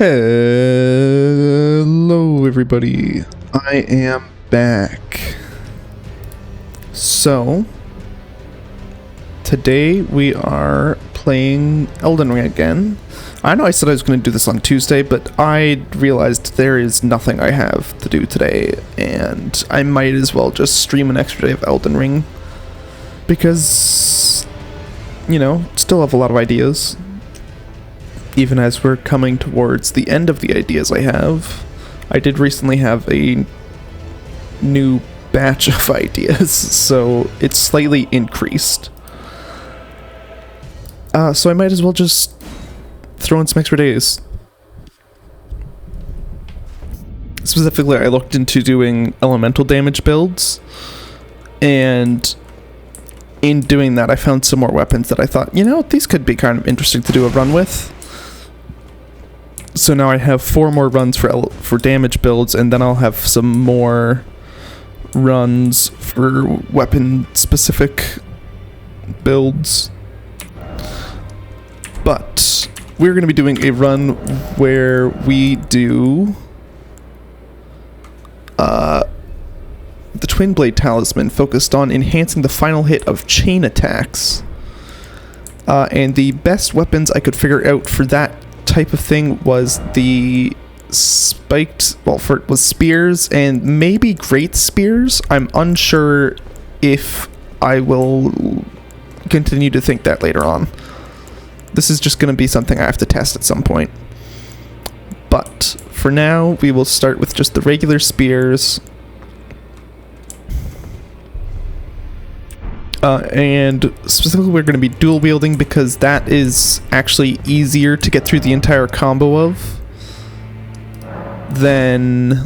Hello everybody, I am back. So, today we are playing Elden Ring again. I know I said I was going to do this on Tuesday, but I realized there is nothing I have to do today, and I might as well just stream an extra day of Elden Ring. Because, you know, still have a lot of ideas. Even as we're coming towards the end of the ideas I have. I did recently have a new batch of ideas, so it's slightly increased. So I might as well just throw in some extra days. Specifically, I looked into doing elemental damage builds, and in doing that I found some more weapons that I thought, you know, these could be kind of interesting to do a run with. So now I have 4 more runs for damage builds, and then I'll have some more runs for weapon-specific builds. But we're going to be doing a run where we do the Twin Blade Talisman, focused on enhancing the final hit of chain attacks. And the best weapons I could figure out for that type of thing was the spiked, was spears and maybe great spears. I'm unsure if I will continue to think that later on. This is just going to be something I have to test at some point. But for now, we will start with just the regular spears. And specifically we're going to be dual wielding because that is actually easier to get through the entire combo of than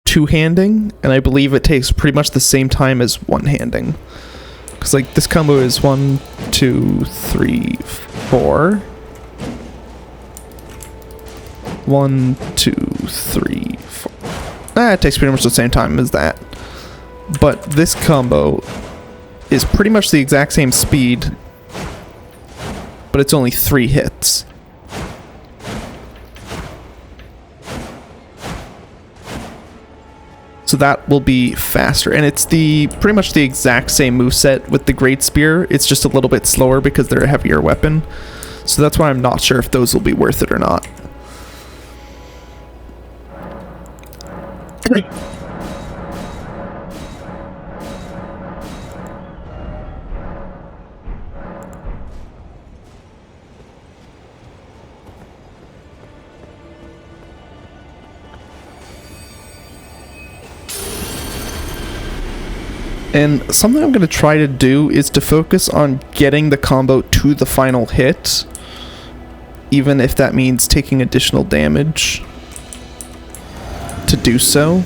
two-handing, and I believe it takes pretty much the same time as one-handing. Because like this combo is 1, 2, 3, 4. 1, 2, 3, 4. It takes pretty much the same time as that. But this combo is pretty much the exact same speed, but it's only 3 hits. So that will be faster, and it's pretty much the exact same moveset with the Great Spear. It's just a little bit slower because they're a heavier weapon. So that's why I'm not sure if those will be worth it or not. And something I'm going to try to do is to focus on getting the combo to the final hit, even if that means taking additional damage to do so.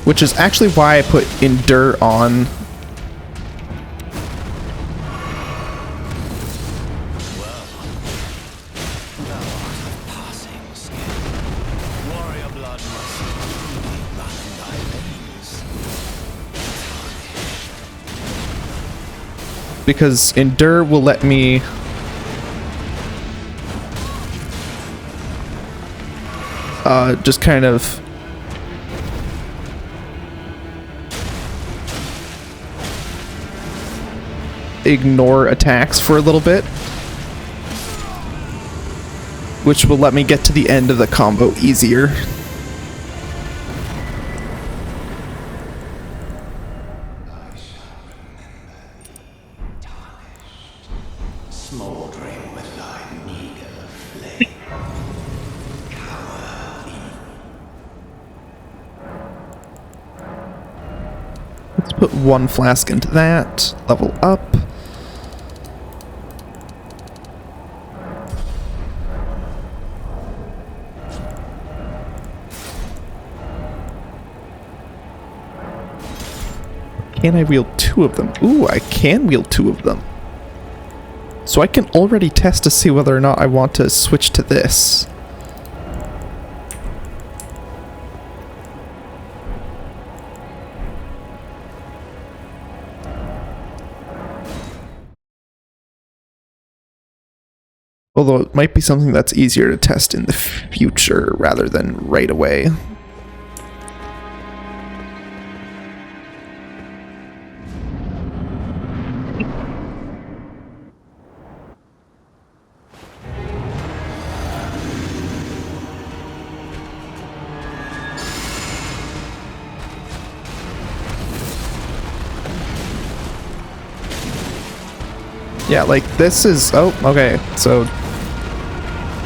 Which is actually why I put Endure on. Because Endure will let me just kind of ignore attacks for a little bit, which will let me get to the end of the combo easier. Let's put 1 flask into that, level up. Can I wield 2 of them? Ooh, I can wield 2 of them. So I can already test to see whether or not I want to switch to this. Although it might be something that's easier to test in the future rather than right away. Yeah, like this is... Oh, okay. So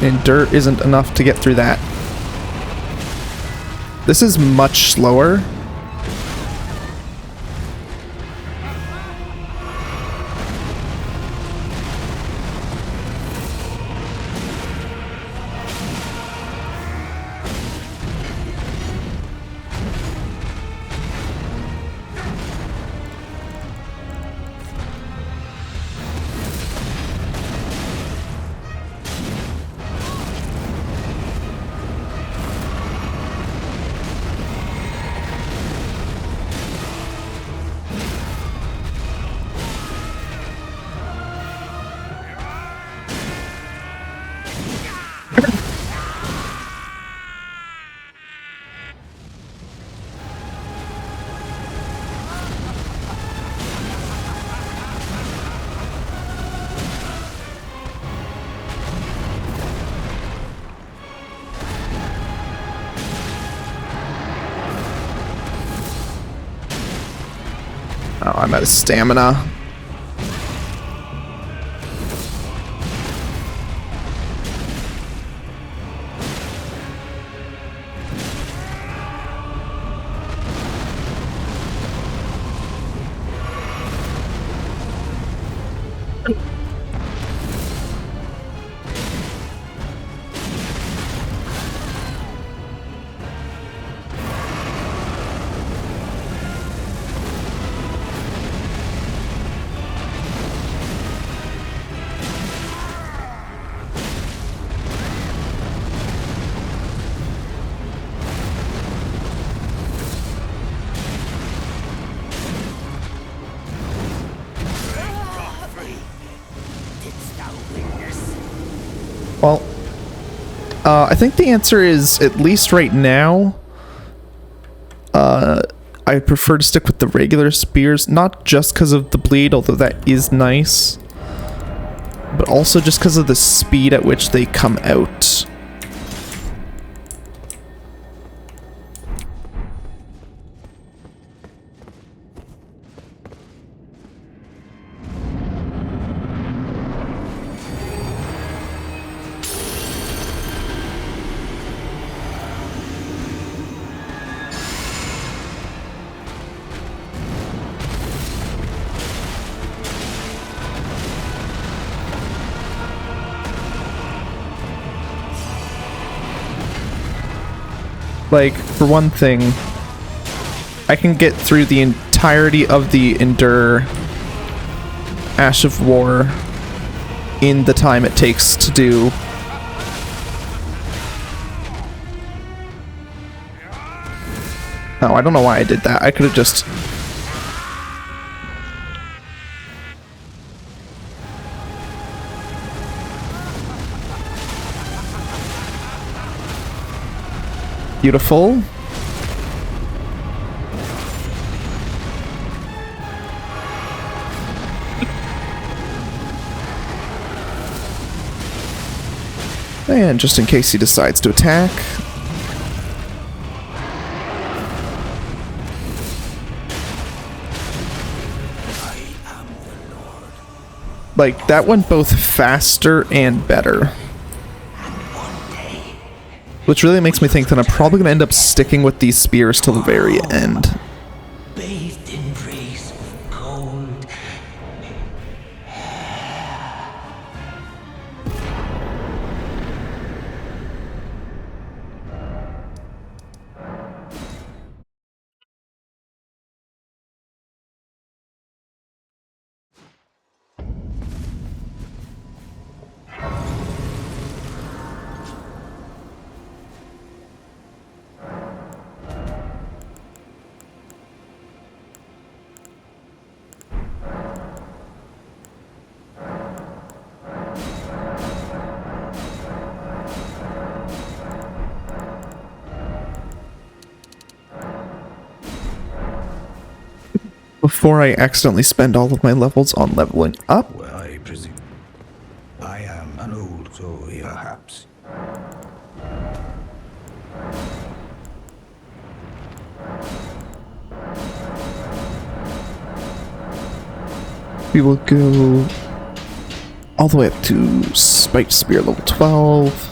Endure isn't enough to get through that. This is much slower. Oh, I'm out of stamina. Well, I think the answer is, at least right now, I prefer to stick with the regular spears, not just because of the bleed, although that is nice, but also just because of the speed at which they come out. Like, for one thing, I can get through the entirety of the Endure Ash of War in the time it takes to do. Oh, I don't know why I did that. I could have just... Beautiful. And just in case he decides to attack. Like, that went both faster and better. Which really makes me think that I'm probably going to end up sticking with these spears till the very end. before I accidentally spend all of my levels on leveling up. Well, I presume. I am an old toy, perhaps. We will go all the way up to Spiked Spear level 12.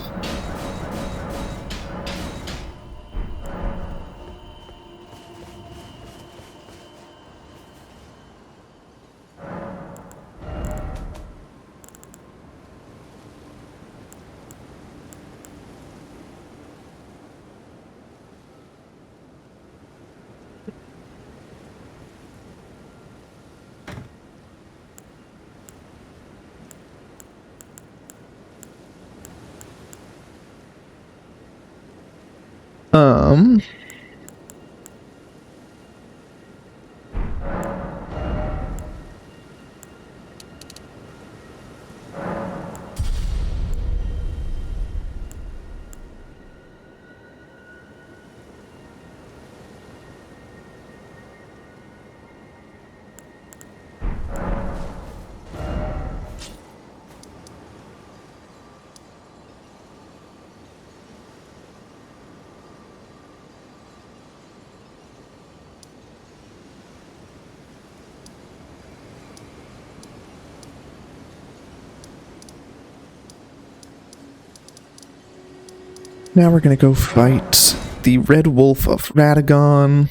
Um, Now we're gonna go fight the Red Wolf of Radagon.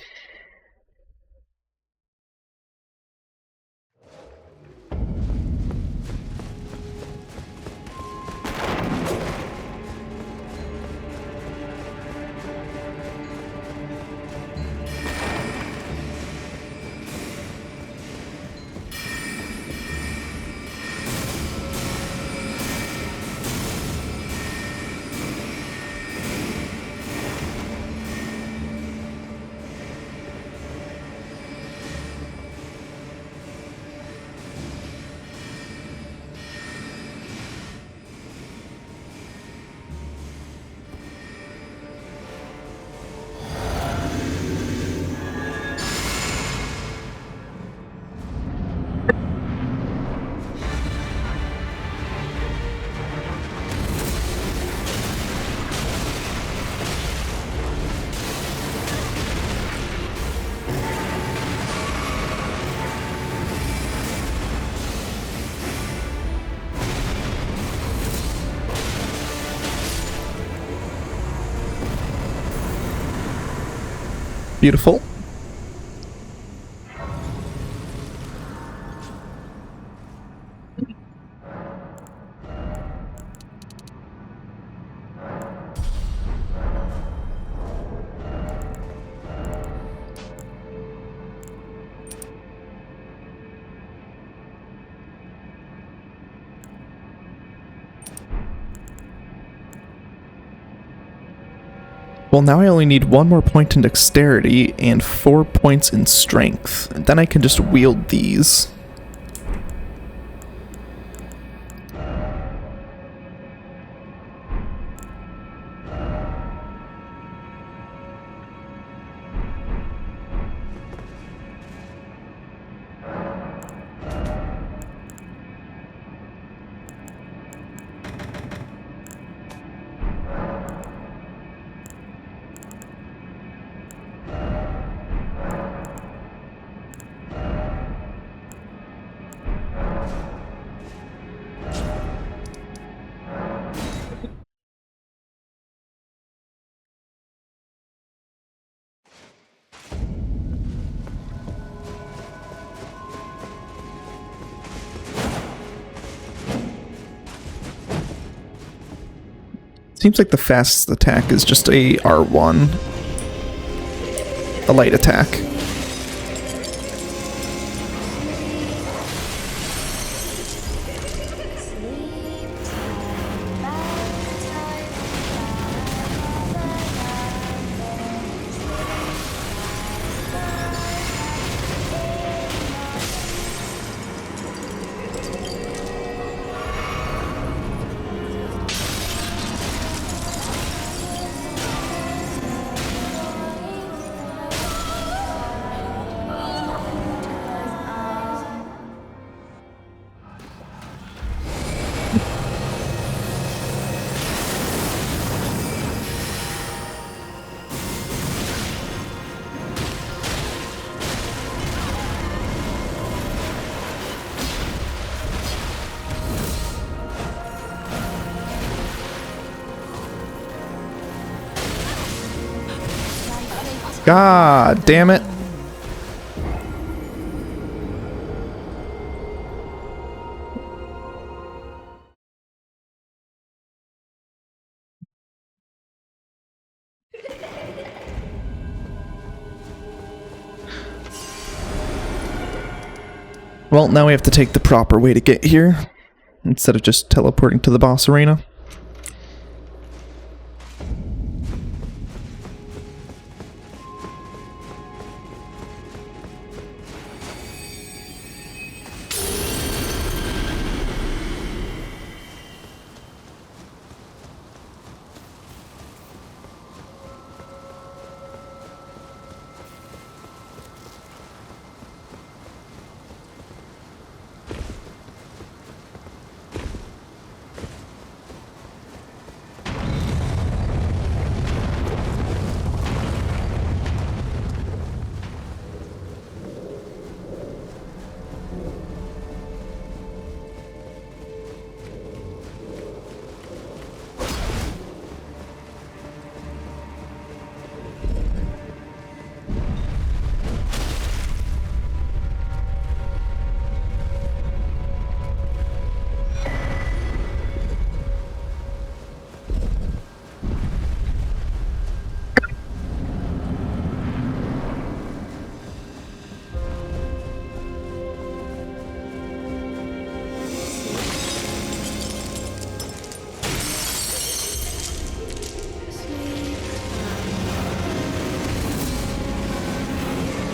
Beautiful. Well, now I only need 1 more point in dexterity and 4 points in strength. And then I can just wield these. Seems like the fastest attack is just a R1. A light attack. God damn it. Well, now we have to take the proper way to get here, instead of just teleporting to the boss arena.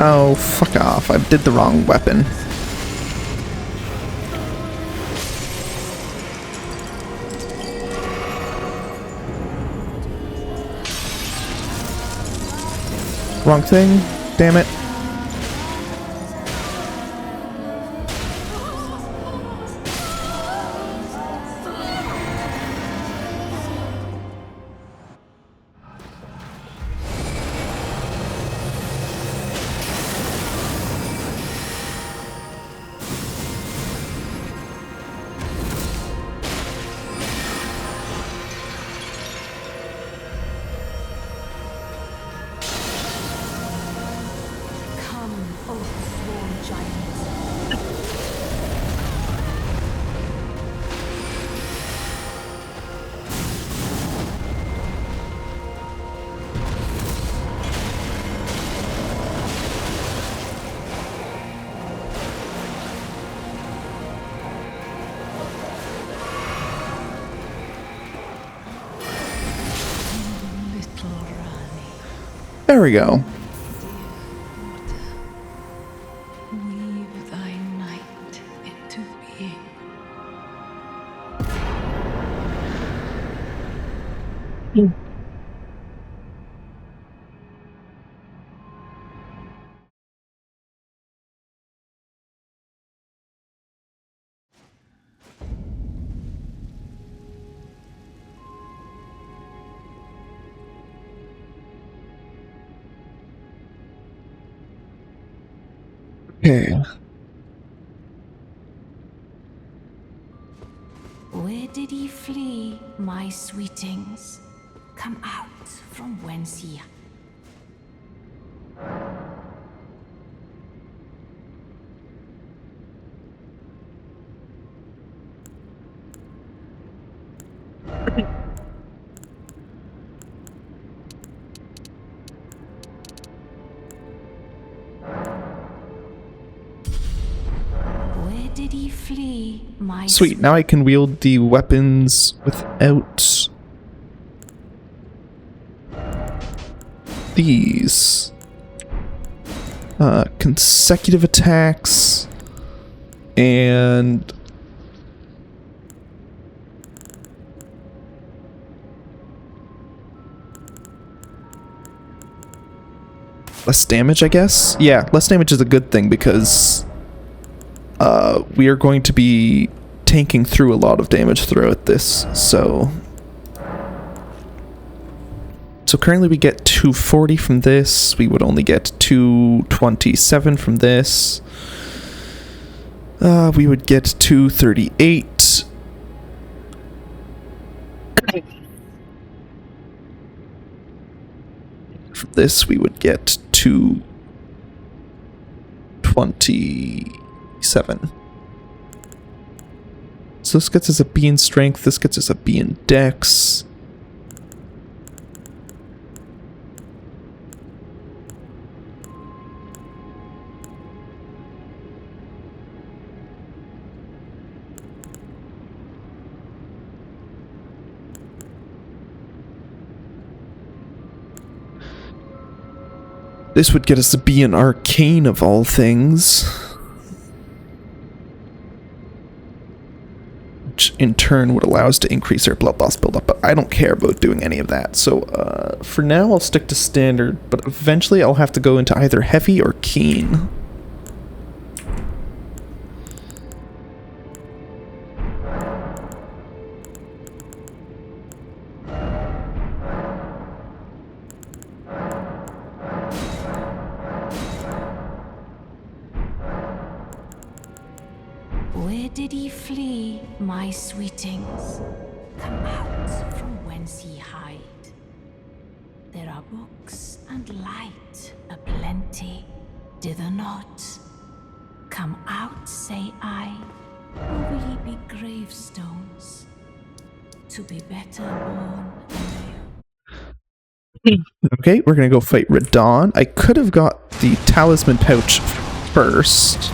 Oh, fuck off. I did the wrong weapon. Wrong thing. Damn it. There we go. Weave thy night into being. Okay. Where did he flee, my sweetings? Come out from whence ye. Where did he flee, my Sweet, now I can wield the weapons without these. Consecutive attacks and less damage, I guess? Yeah, less damage is a good thing because we are going to be tanking through a lot of damage throughout this, so currently we get 240 from this, we would only get 227 from this, we would get 238. this, we would get to 27. So this gets us a B in strength, this gets us a B in dex. This would get us a B in arcane of all things. Which in turn would allow us to increase our blood loss buildup, but I don't care about doing any of that. So for now I'll stick to standard, but eventually I'll have to go into either heavy or keen. Where did he flee, my sweetings? Come out from whence ye hide. There are books and light aplenty, dither not. Come out, say I, or will ye be gravestones, to be better born anew? Okay, we're gonna go fight Radon. I could have got the talisman pouch first.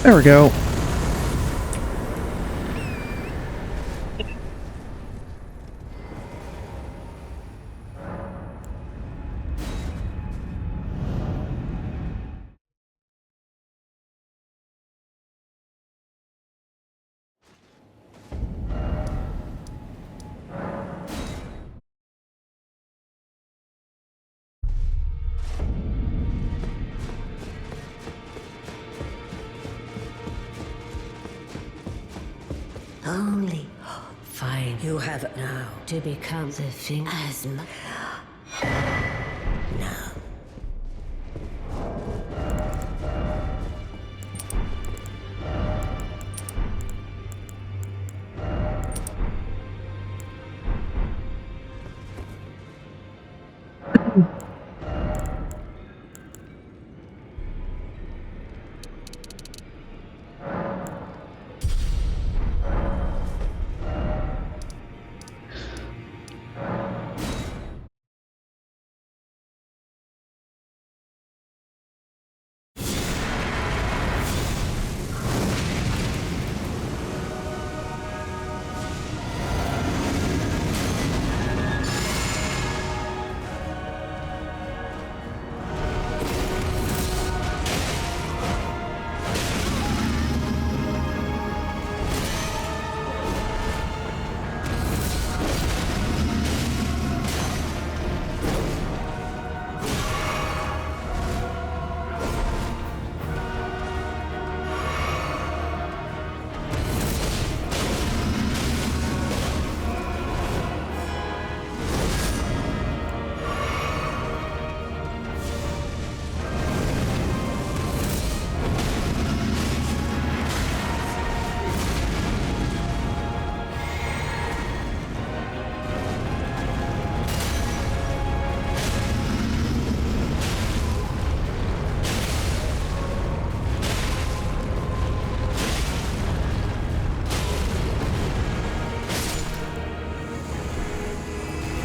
There we go. Only fine. You have it now to become the thing as now.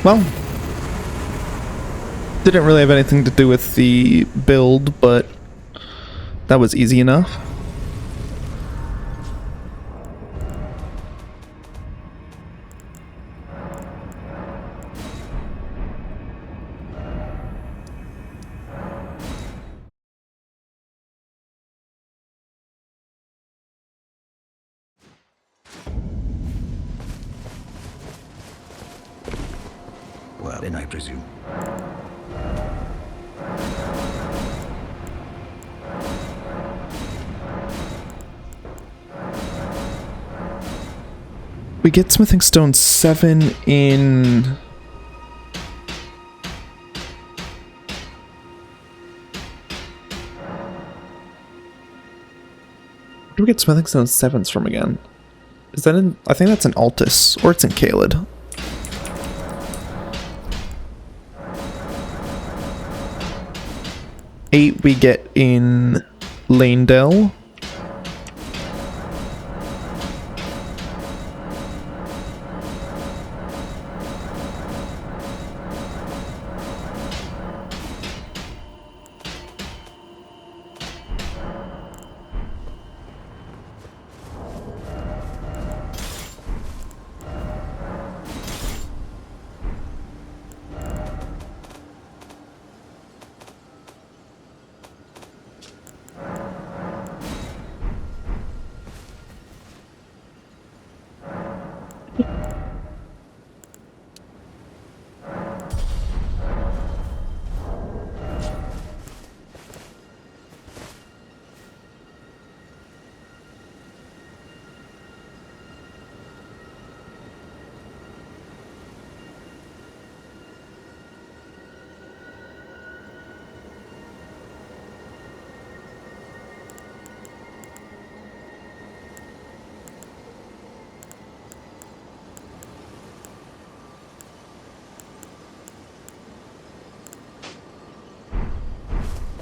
Well, didn't really have anything to do with the build, but that was easy enough. Well, then I presume. We get Smithing Stone 7 in... Where do we get Smithing Stone 7s from again? Is that in... I think that's in Altus, or it's in Caelid. Eight we get in Lanedell.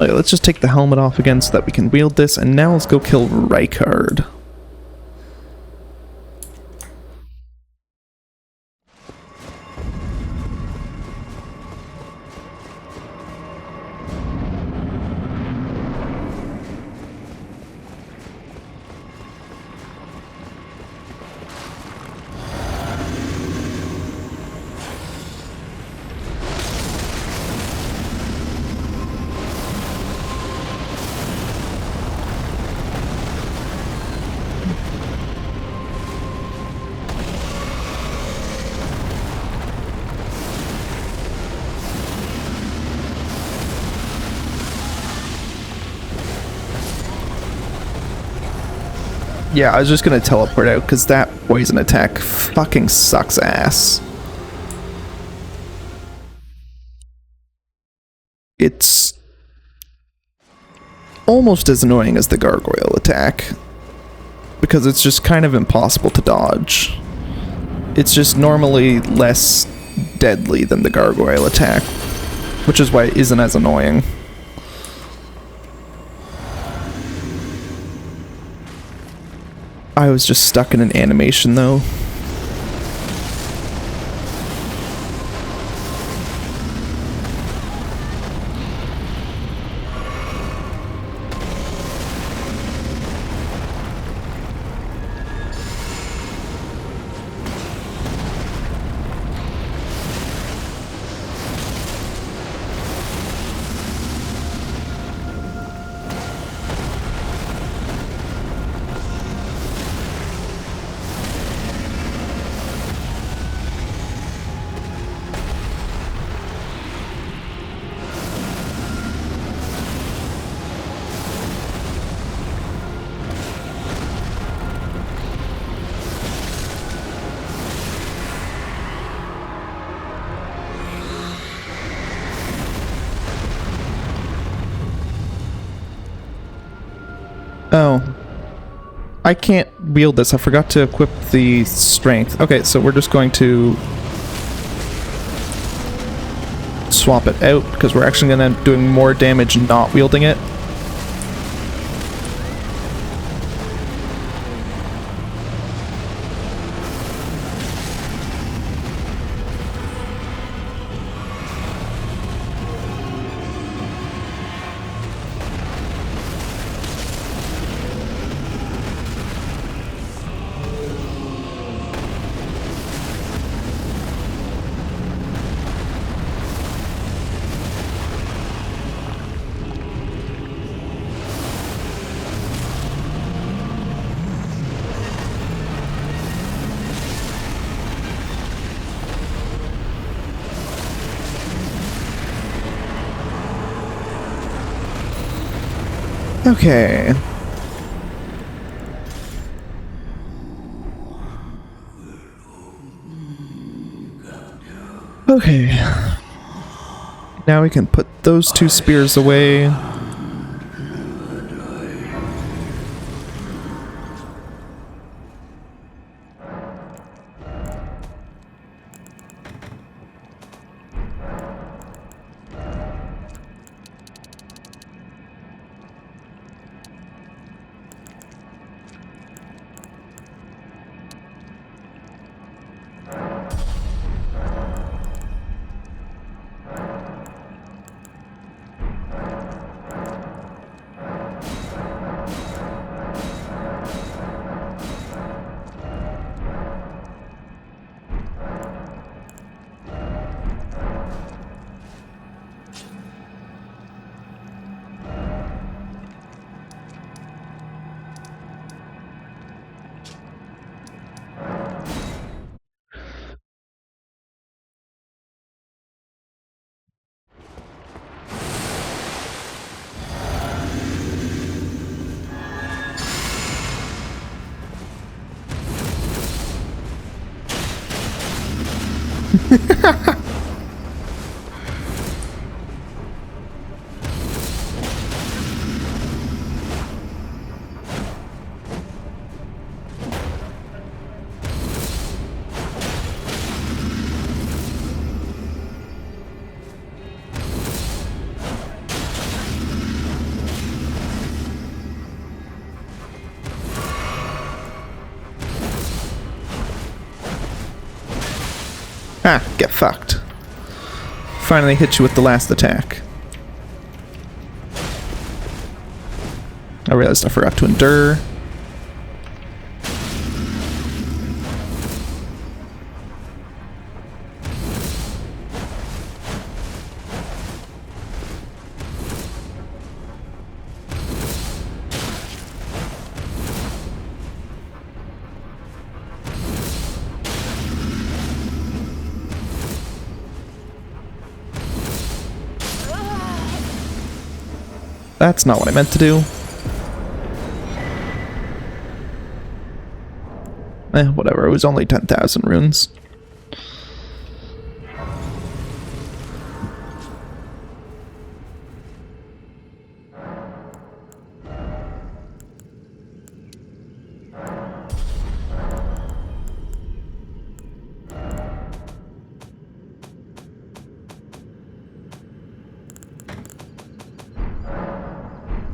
Okay, let's just take the helmet off again so that we can wield this, and now let's go kill Rykard. Yeah, I was just gonna teleport out because that poison attack fucking sucks ass. It's almost as annoying as the gargoyle attack because it's just kind of impossible to dodge. It's just normally less deadly than the gargoyle attack, which is why it isn't as annoying. I was just stuck in an animation though. Oh. I can't wield this. I forgot to equip the strength. Okay, so we're just going to swap it out because we're actually going to end up doing more damage not wielding it. Okay. Okay. Now we can put those two spears away. Ah, get fucked. Finally hit you with the last attack. I realized I forgot to endure. That's not what I meant to do. Whatever, it was only 10,000 runes.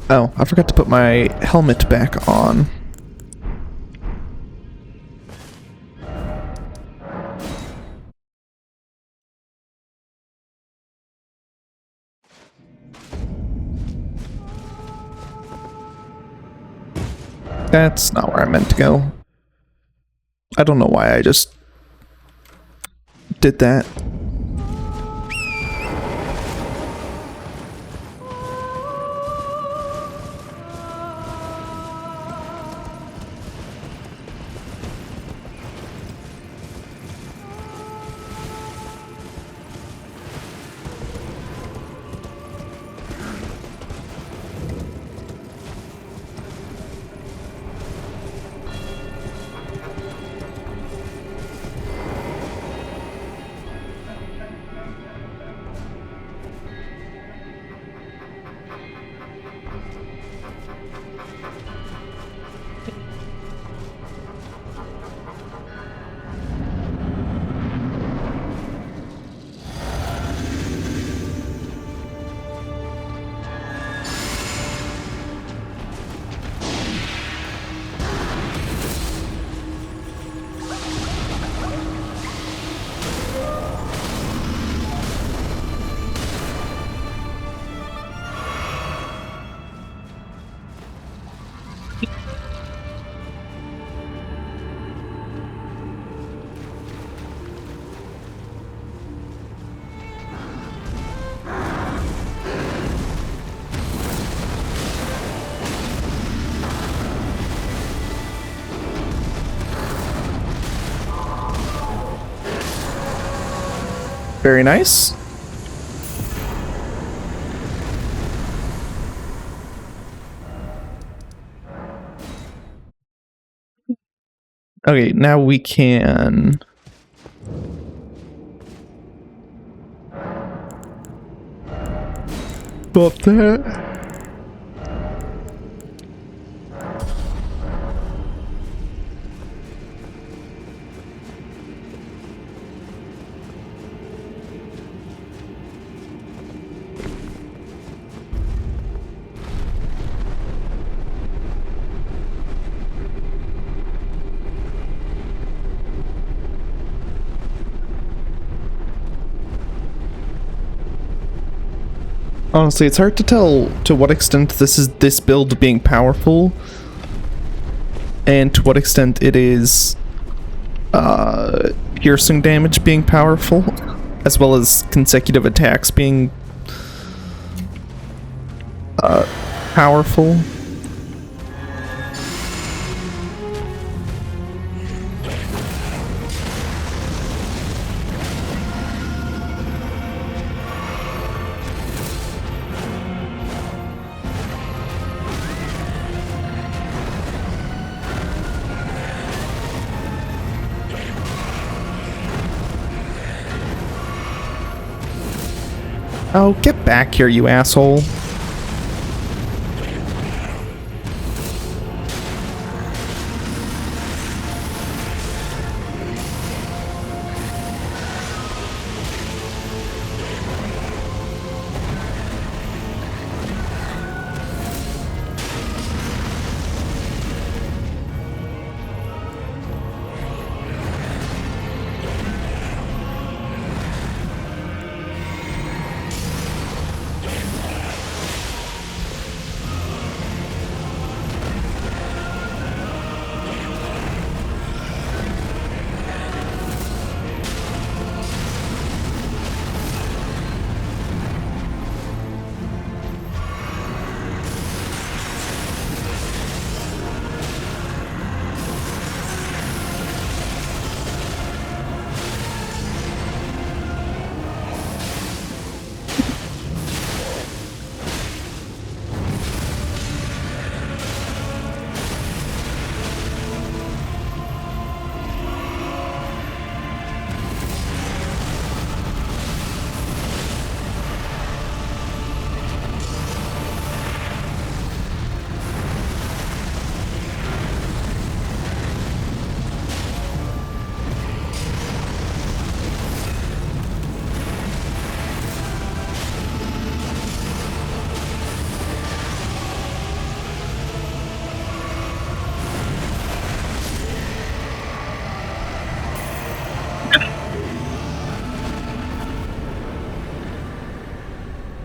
Oh, I forgot to put my helmet back on. That's not where I meant to go. I don't know why I just did that. Very nice. Okay, now we can... Go up that. Honestly, it's hard to tell to what extent this build being powerful, and to what extent it is piercing damage being powerful, as well as consecutive attacks being powerful. Oh, get back here, you asshole.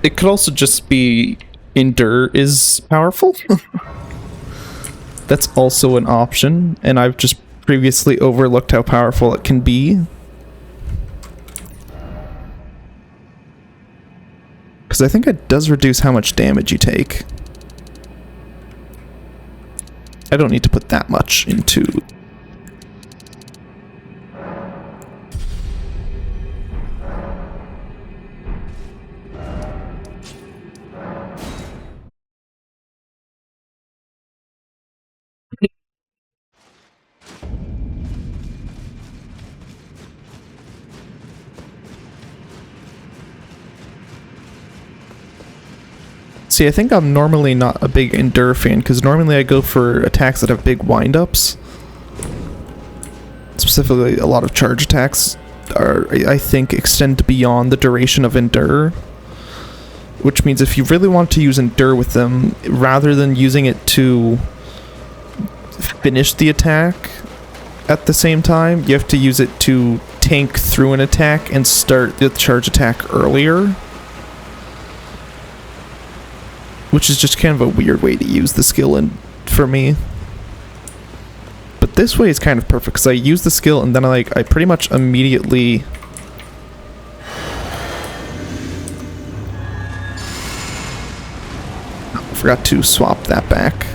It could also just be Endure is powerful. That's also an option, and I've just previously overlooked how powerful it can be. Because I think it does reduce how much damage you take. I don't need to put that much into... See, I think I'm normally not a big Endure fan, because normally I go for attacks that have big wind-ups. Specifically, a lot of charge attacks are, I think, extend beyond the duration of Endure. Which means if you really want to use Endure with them, rather than using it to finish the attack at the same time, you have to use it to tank through an attack and start the charge attack earlier. Which is just kind of a weird way to use the skill for me. But this way is kind of perfect, because I use the skill and then I pretty much immediately... I forgot to swap that back.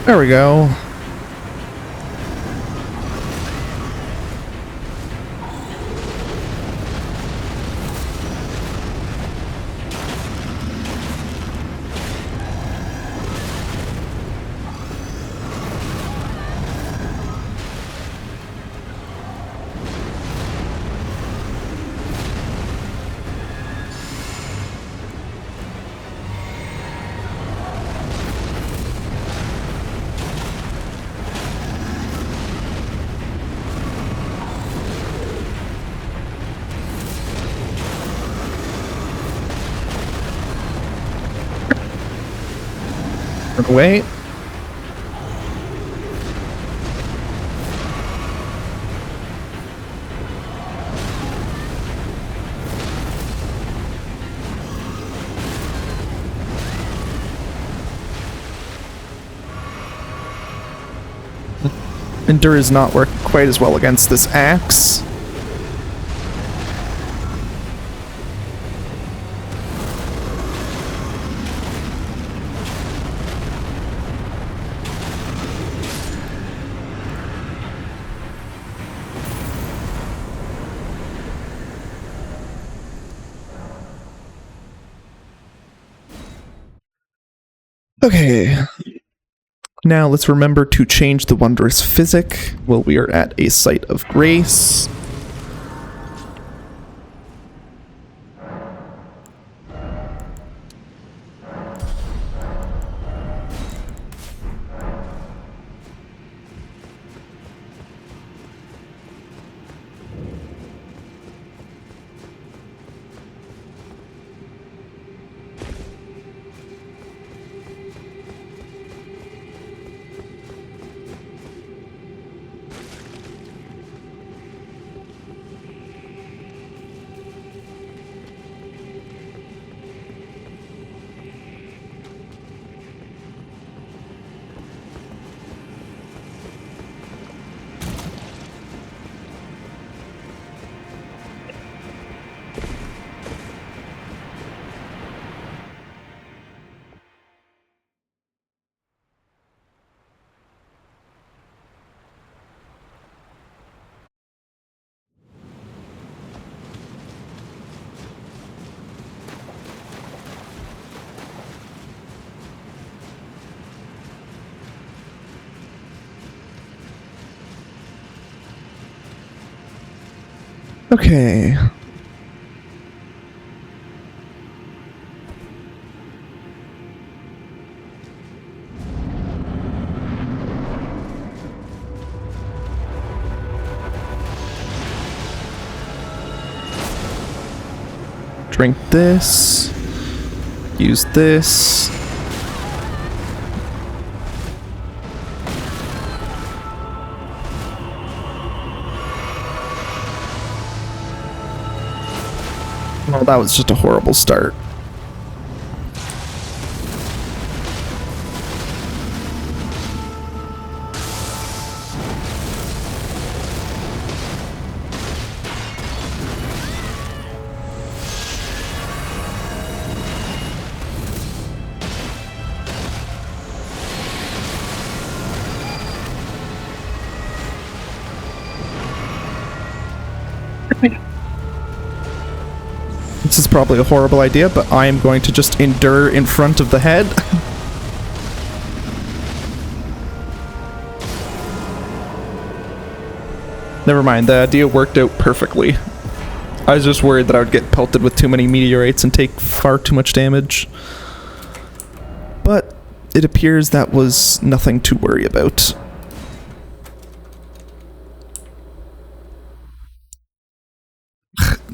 There we go. Run away. Endure does not work quite as well against this axe. Okay. Now let's remember to change the wondrous physic while we are at a site of grace. Okay. Drink this. Use this. Well, that was just a horrible start. This is probably a horrible idea, but I am going to just endure in front of the head. Never mind, the idea worked out perfectly. I was just worried that I would get pelted with too many meteorites and take far too much damage. But it appears that was nothing to worry about.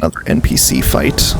Another NPC fight.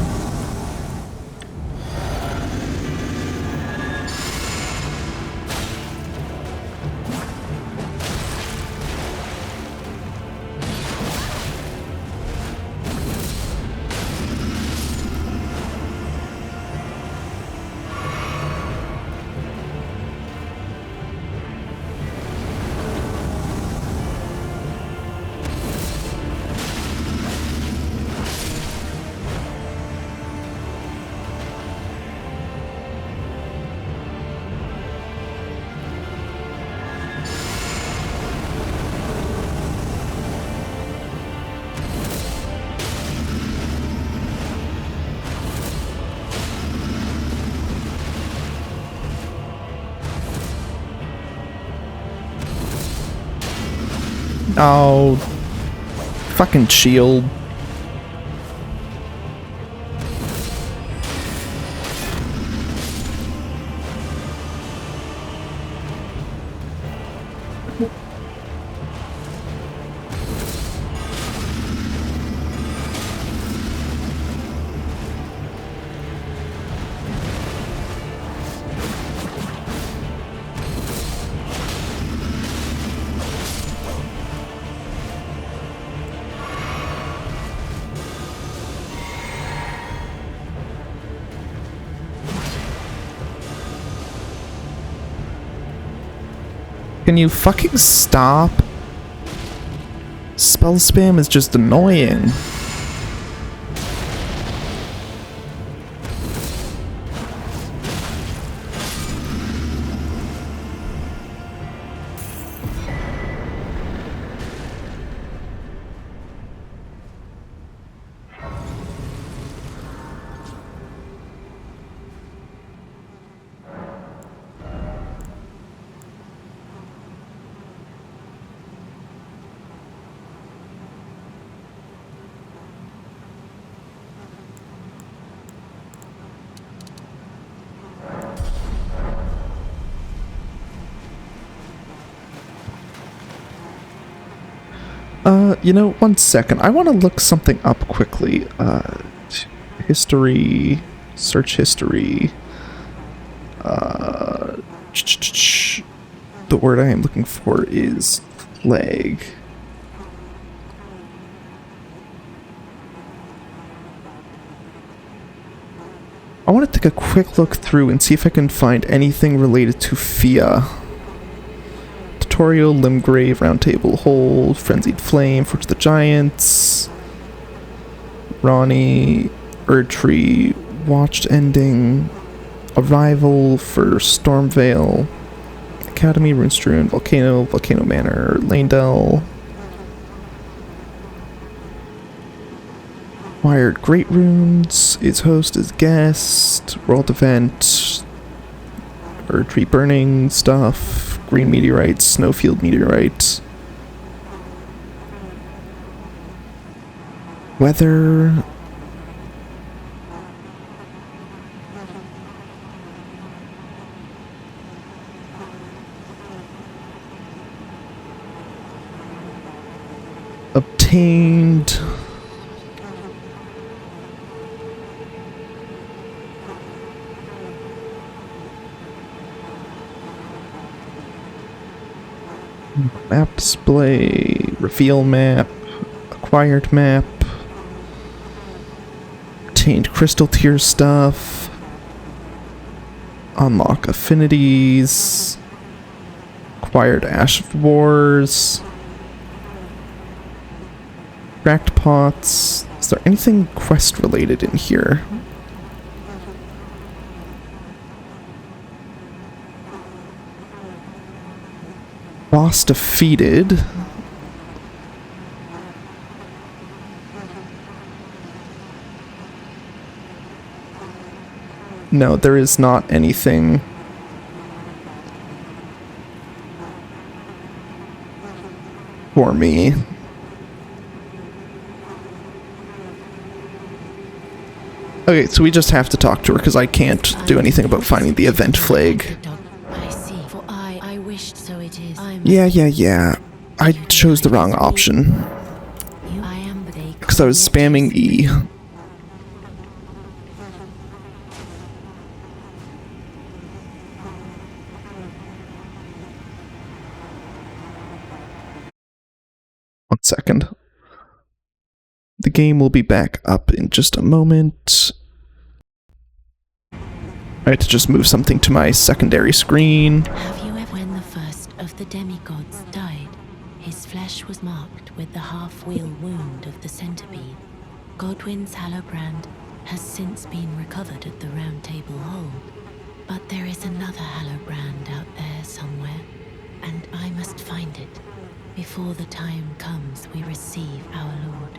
Oh, fucking shield. Can you fucking stop? Spell spam is just annoying. You know, one second. I want to look something up quickly. History, search history. The word I am looking for is flag. I want to take a quick look through and see if I can find anything related to Fia. Tutorial, Limgrave, Roundtable Hold, Frenzied Flame, Forge of the Giants, Ronnie, Erdtree, Watched Ending, Arrival for Stormvale, Academy, Runestrewn, Volcano, Volcano Manor, Lanedell, Wired Great Runes, is host, is guest, World Event, Erdtree Burning stuff, Green Meteorites, Snowfield Meteorites, Weather, Obtained, Map display, reveal map, acquired map, obtained crystal tier stuff, unlock affinities, acquired Ash of Wars, cracked pots. Is there anything quest related in here? Boss defeated. No, there is not anything. For me. Okay, so we just have to talk to her because I can't do anything about finding the event flag. I see, for I wished so it is. Yeah. I chose the wrong option. Because I was spamming E. One second. The game will be back up in just a moment. I had to just move something to my secondary screen. Have you ever, when the first of the demigods died, his flesh was marked with the half-wheel wound of the centipede. Godwyn's Hallowbrand has since been recovered at the Round Table Hold, but there is another Hallowbrand out there somewhere, and I must find it before the time comes we receive our Lord.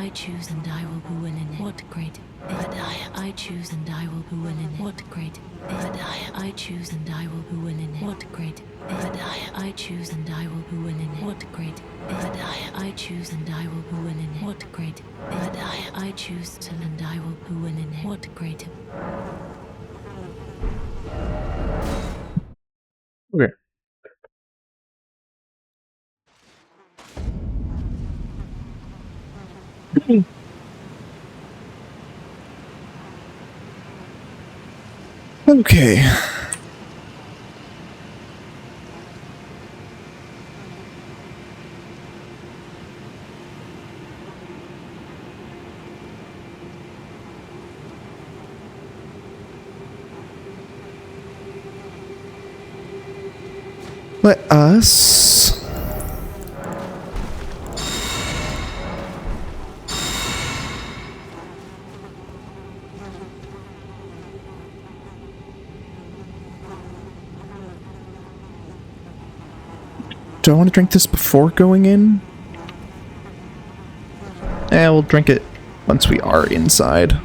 I choose and I will be willing it. What great I choose and I will be willing it. What great I choose and I will be willing it. What great I choose and I will be willing it. What great I choose and I will be willing it. What great I choose to and I will be willing it. What great Okay. Okay. Let us... Do I want to drink this before going in? We'll drink it once we are inside.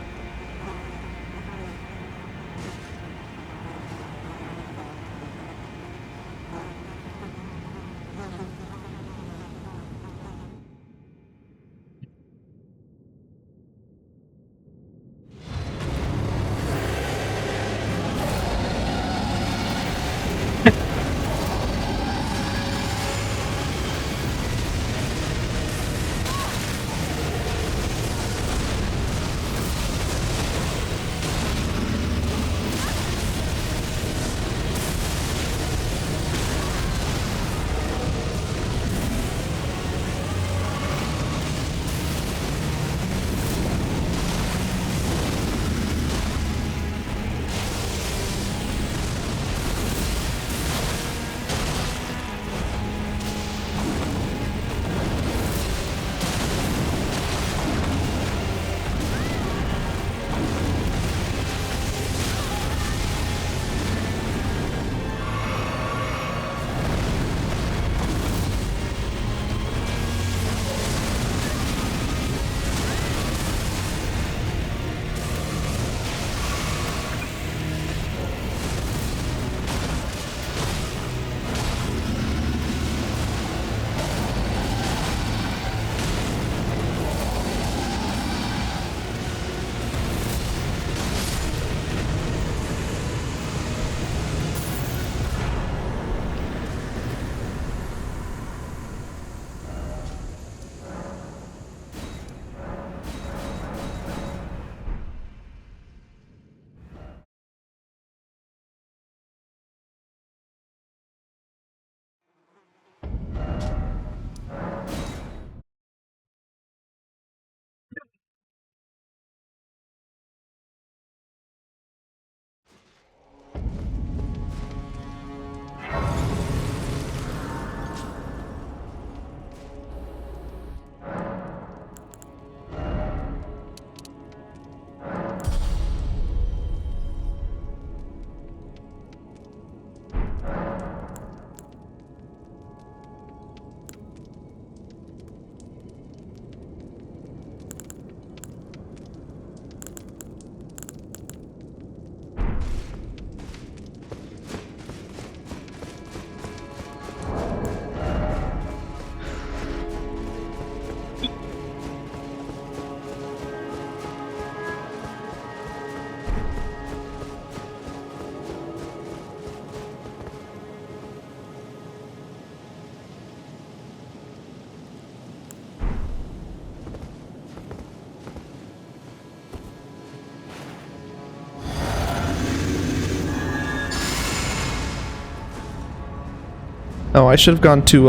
Oh, I should have gone to,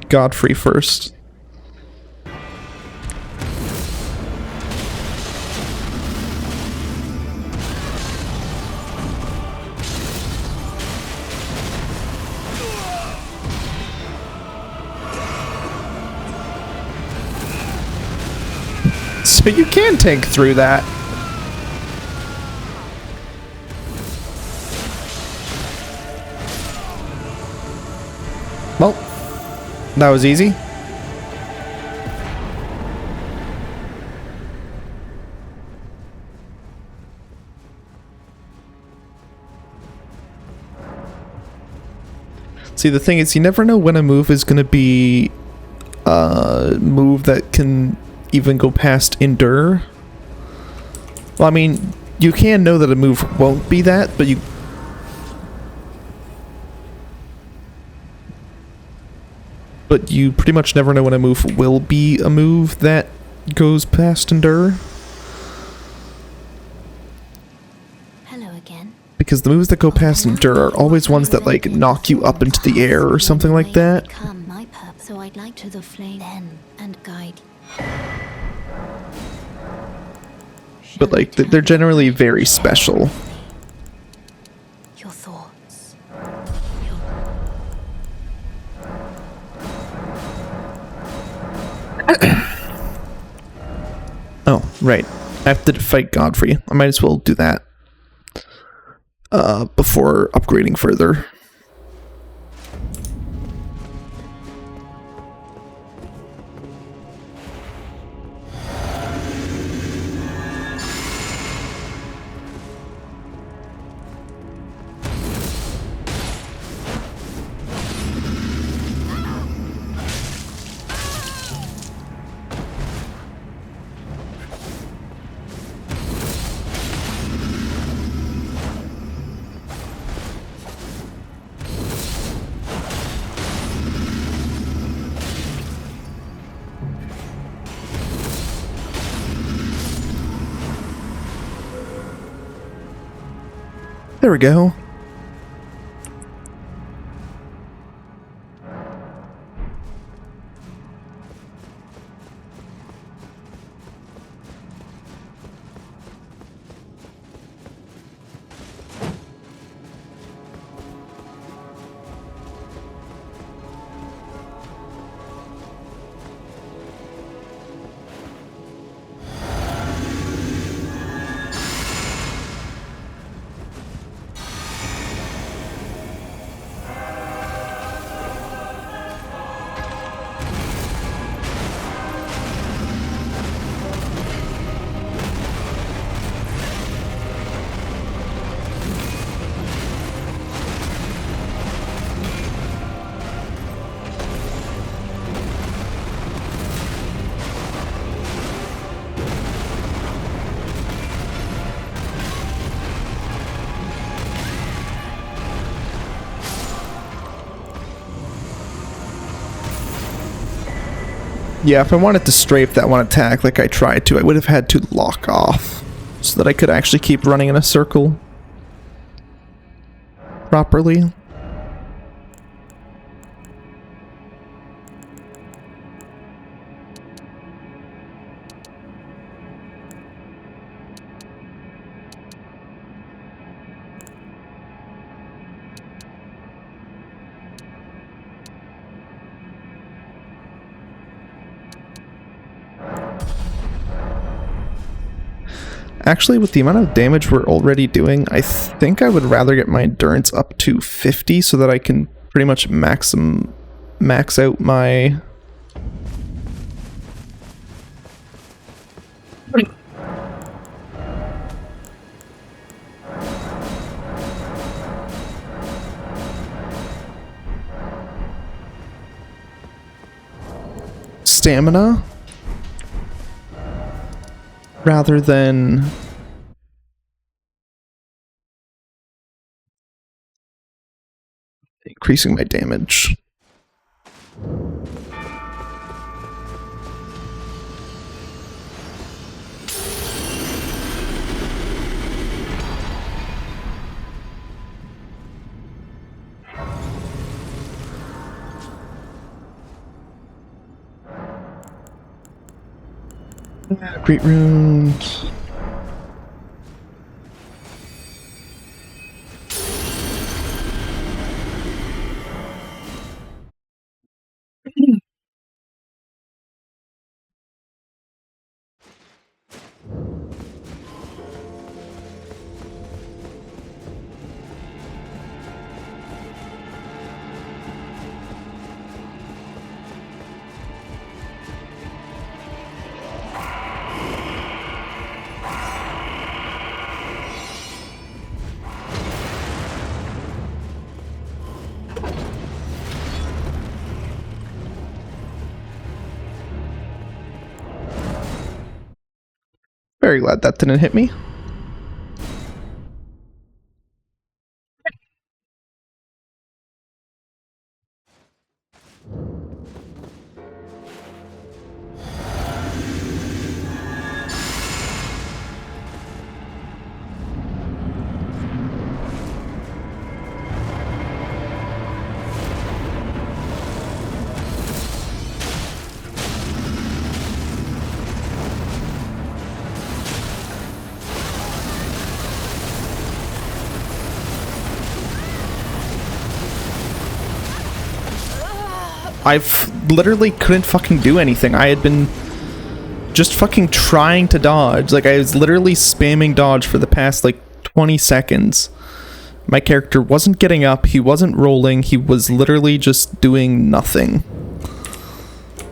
Godfrey first. So you can tank through that. Well, that was easy. See, the thing is, you never know when a move is going to be a move that can even go past Endure. Well, I mean, you can know that a move won't be that, but you... But you pretty much never know when a move will be a move that goes past Endure. Hello again. Because the moves that go past Endure are always ones that, like, knock you up into the air or something like that. My purpose, so I'd like to the flame then and guide. But, like, they're generally very special. Your thoughts. Oh, right. I have to fight Godfrey. I might as well do that. Before upgrading further. There we go. Yeah, if I wanted to strafe that one attack like I tried to, I would have had to lock off so that I could actually keep running in a circle properly. Actually, with the amount of damage we're already doing, I think I would rather get my endurance up to 50 so that I can pretty much max out my... stamina rather than increasing my damage. Great runes. very glad that didn't hit me. I've literally couldn't fucking do anything. I had been just fucking trying to dodge. Like, I was literally spamming dodge for the past, like, 20 seconds. My character wasn't getting up, he wasn't rolling, he was literally just doing nothing.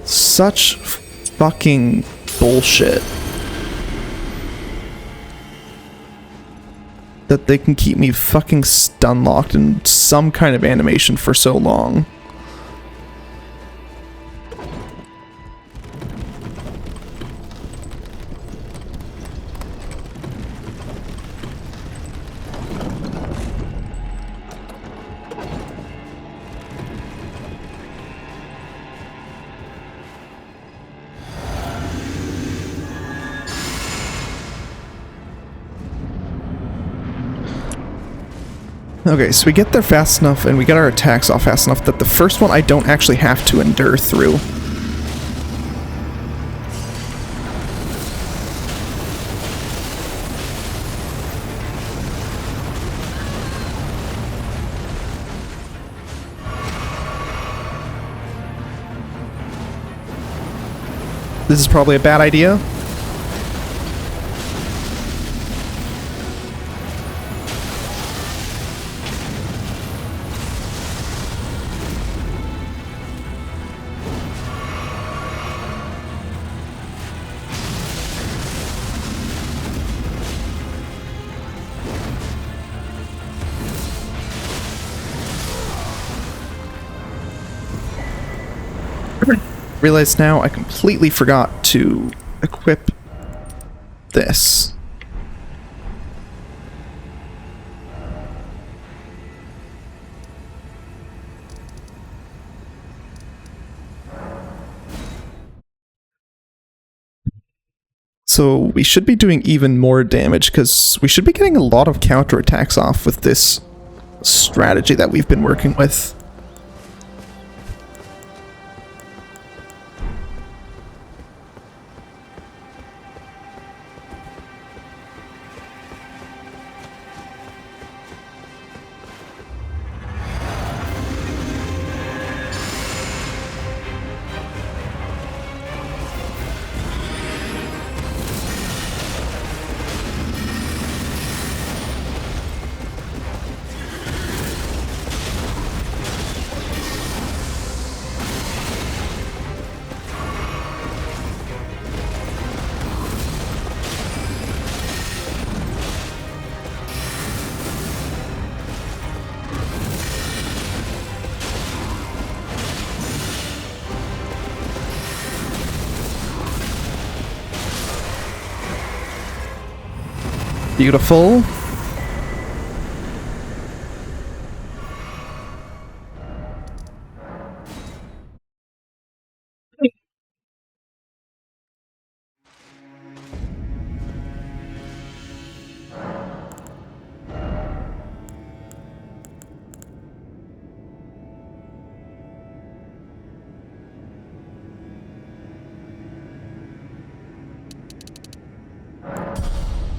Such fucking bullshit. That they can keep me fucking stun locked in some kind of animation for so long. Okay, so we get there fast enough and we get our attacks off fast enough that the first one I don't actually have to endure through. This is probably a bad idea. Realize now I completely forgot to equip this. So we should be doing even more damage because we should be getting a lot of counterattacks off with this strategy that we've been working with. Beautiful.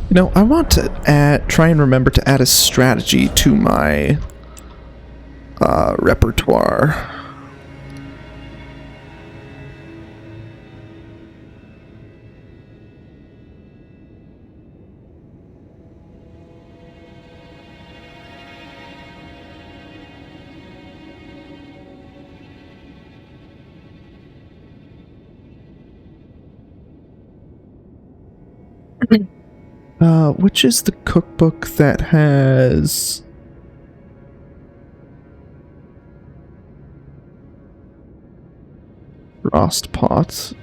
You know, I want to try and remember to add a strategy to my repertoire. Which is the cookbook that has roast pots?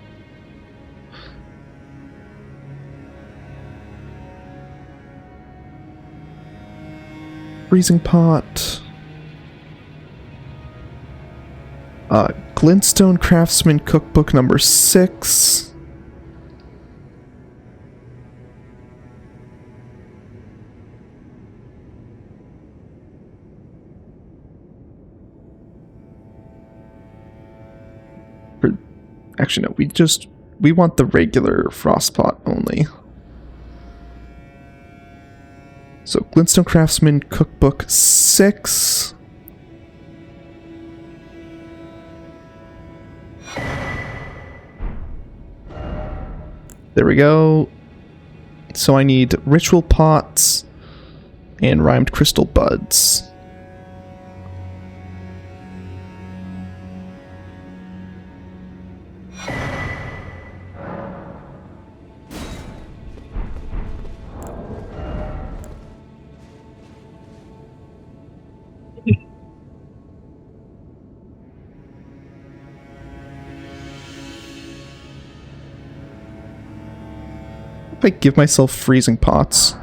freezing pot. Glintstone Craftsman Cookbook number 6. Actually, no, we want the regular frost pot only. So, Glintstone Craftsman Cookbook 6. There we go. So I need ritual pots and rhymed crystal buds. If I give myself freezing pots.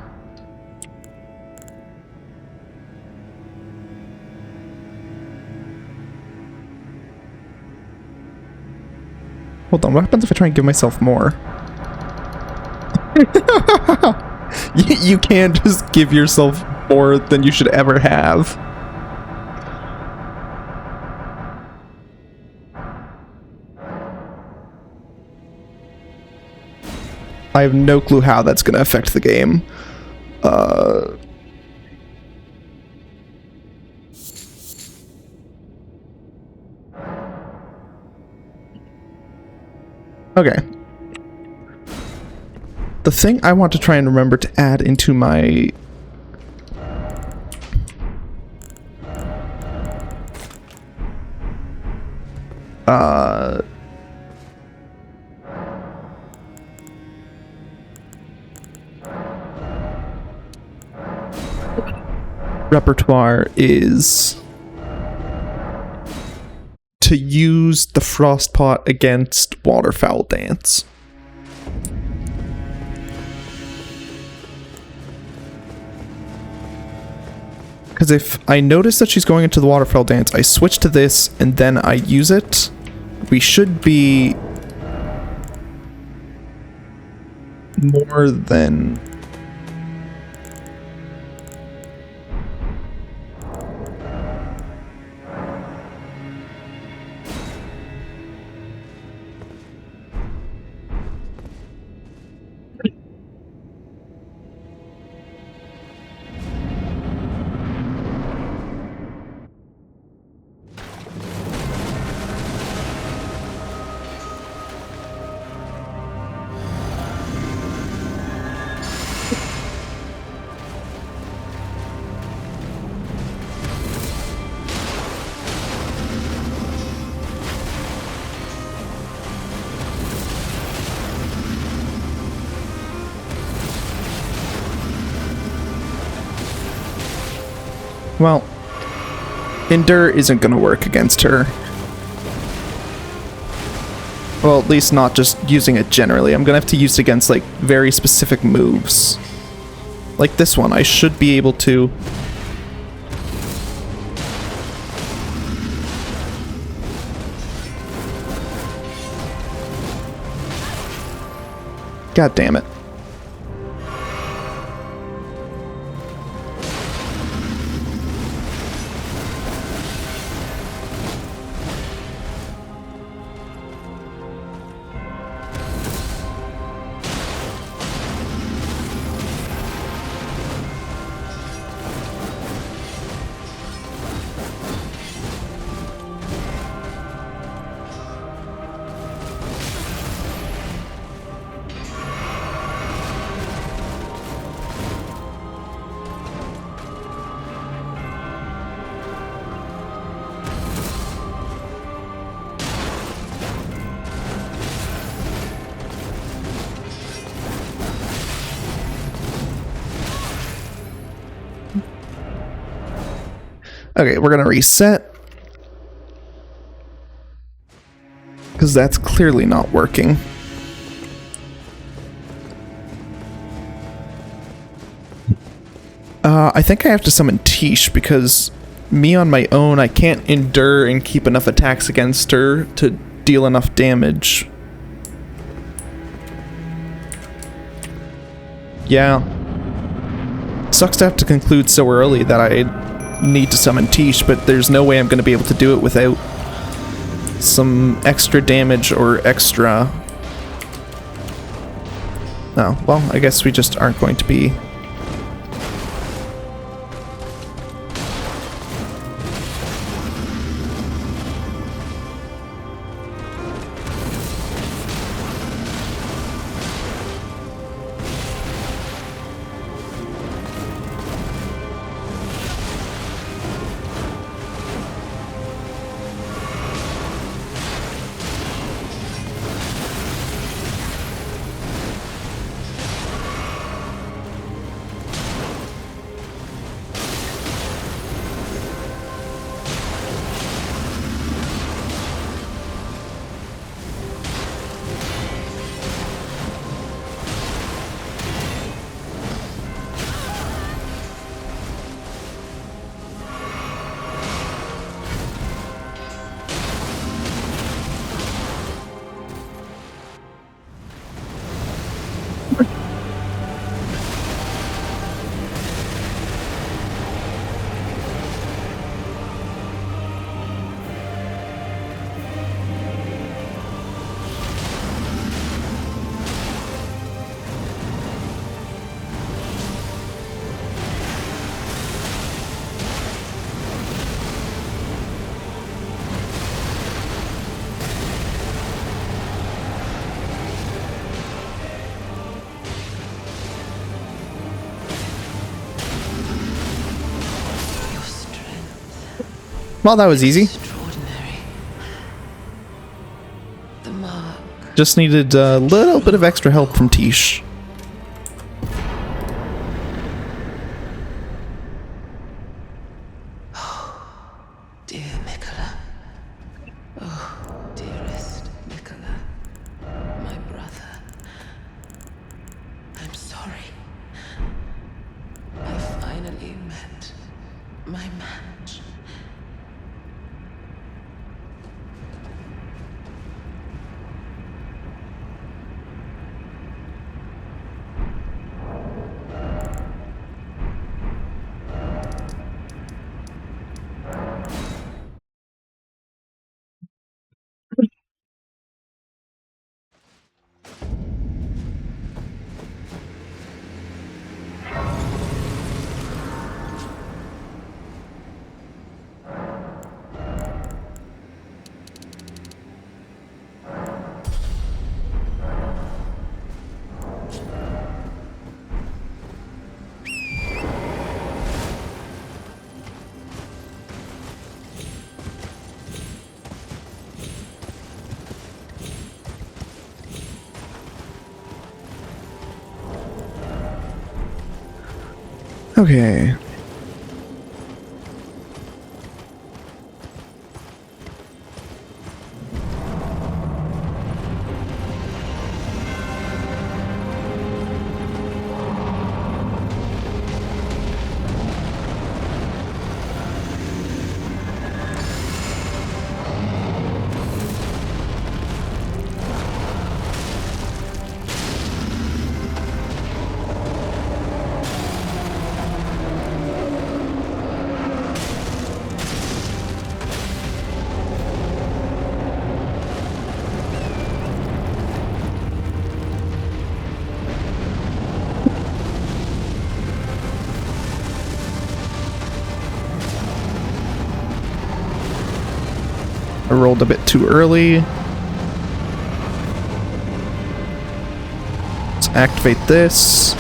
Hold on, what happens if I try and give myself more? You can't just give yourself more than you should ever have. I have no clue how that's going to affect the game. Okay. The thing I want to try and remember to add into my... repertoire is to use the frost pot against waterfowl dance. Because if I notice that she's going into the waterfowl dance, I switch to this and then I use it, we should be more than... Well, Endure isn't going to work against her. Well, at least not just using it generally. I'm going to have to use it against, like, very specific moves. Like this one, I should be able to... God damn it. Okay, we're gonna reset. Because that's clearly not working. I think I have to summon Tish because me on my own, I can't endure and keep enough attacks against her to deal enough damage. Yeah. Sucks to have to conclude so early that I need to summon Tish, but there's no way I'm going to be able to do it without some extra damage or extra... Oh, well, I guess we just aren't going to be... Well, that was easy. Extraordinary. The mark. Just needed a little bit of extra help from Tish. Dear Nicola. Oh, dearest Nicola. My brother. I'm sorry. I finally met my match. Okay. I rolled a bit too early. Let's activate this.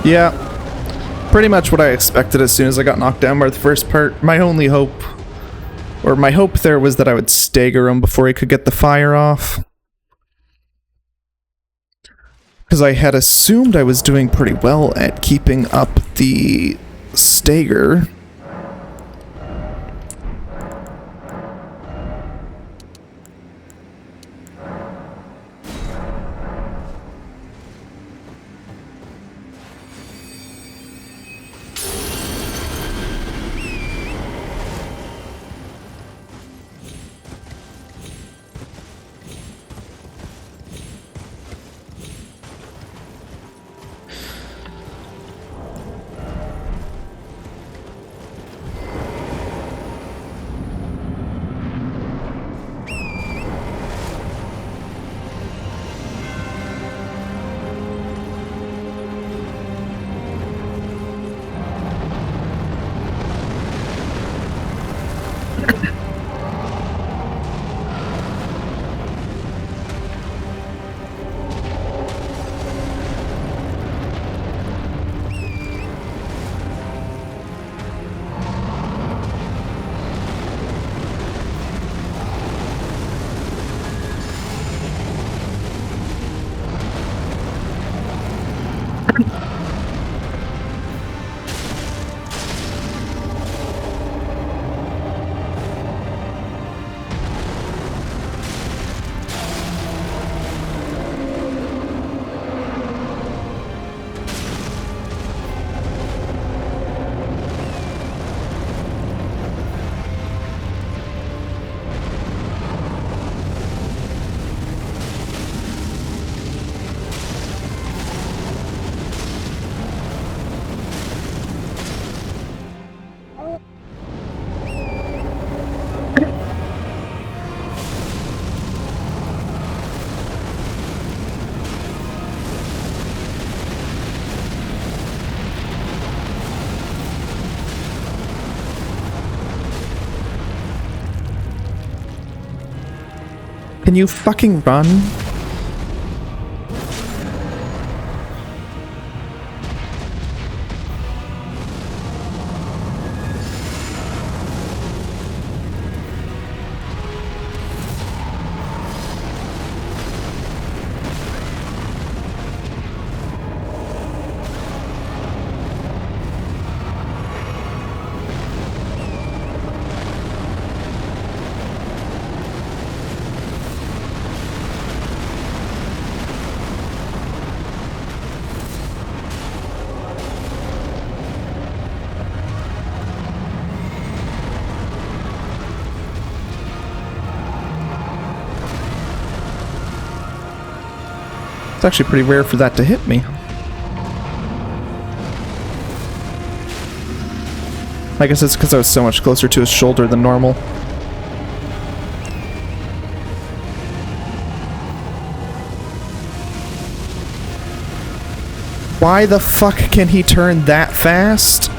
Yeah, pretty much what I expected as soon as I got knocked down by the first part. My only hope, or my hope there, was that I would stagger him before he could get the fire off. Because I had assumed I was doing pretty well at keeping up the stagger. Can you fucking run? It's actually pretty rare for that to hit me. I guess it's because I was so much closer to his shoulder than normal. Why the fuck can he turn that fast?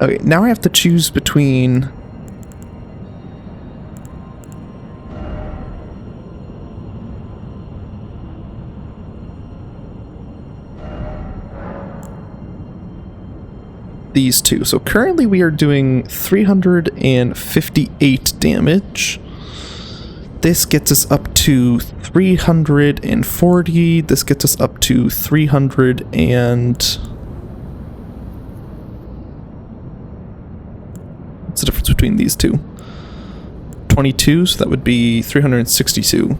Okay, now I have to choose between... these two. So currently we are doing 358 damage. This gets us up to 340. This gets us up to 300 and... what's the difference between these two? 322, so that would be 362.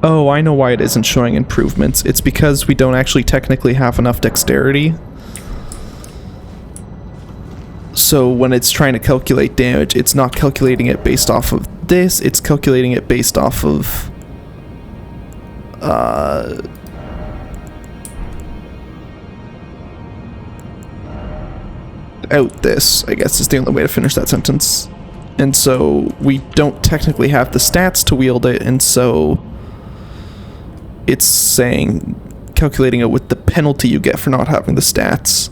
Oh, I know why it isn't showing improvements. It's because we don't actually technically have enough dexterity. So when it's trying to calculate damage, it's not calculating it based off of this, it's calculating it based off of... out this, I guess is the only way to finish that sentence. And so we don't technically have the stats to wield it, and so... it's saying, calculating it with the penalty you get for not having the stats.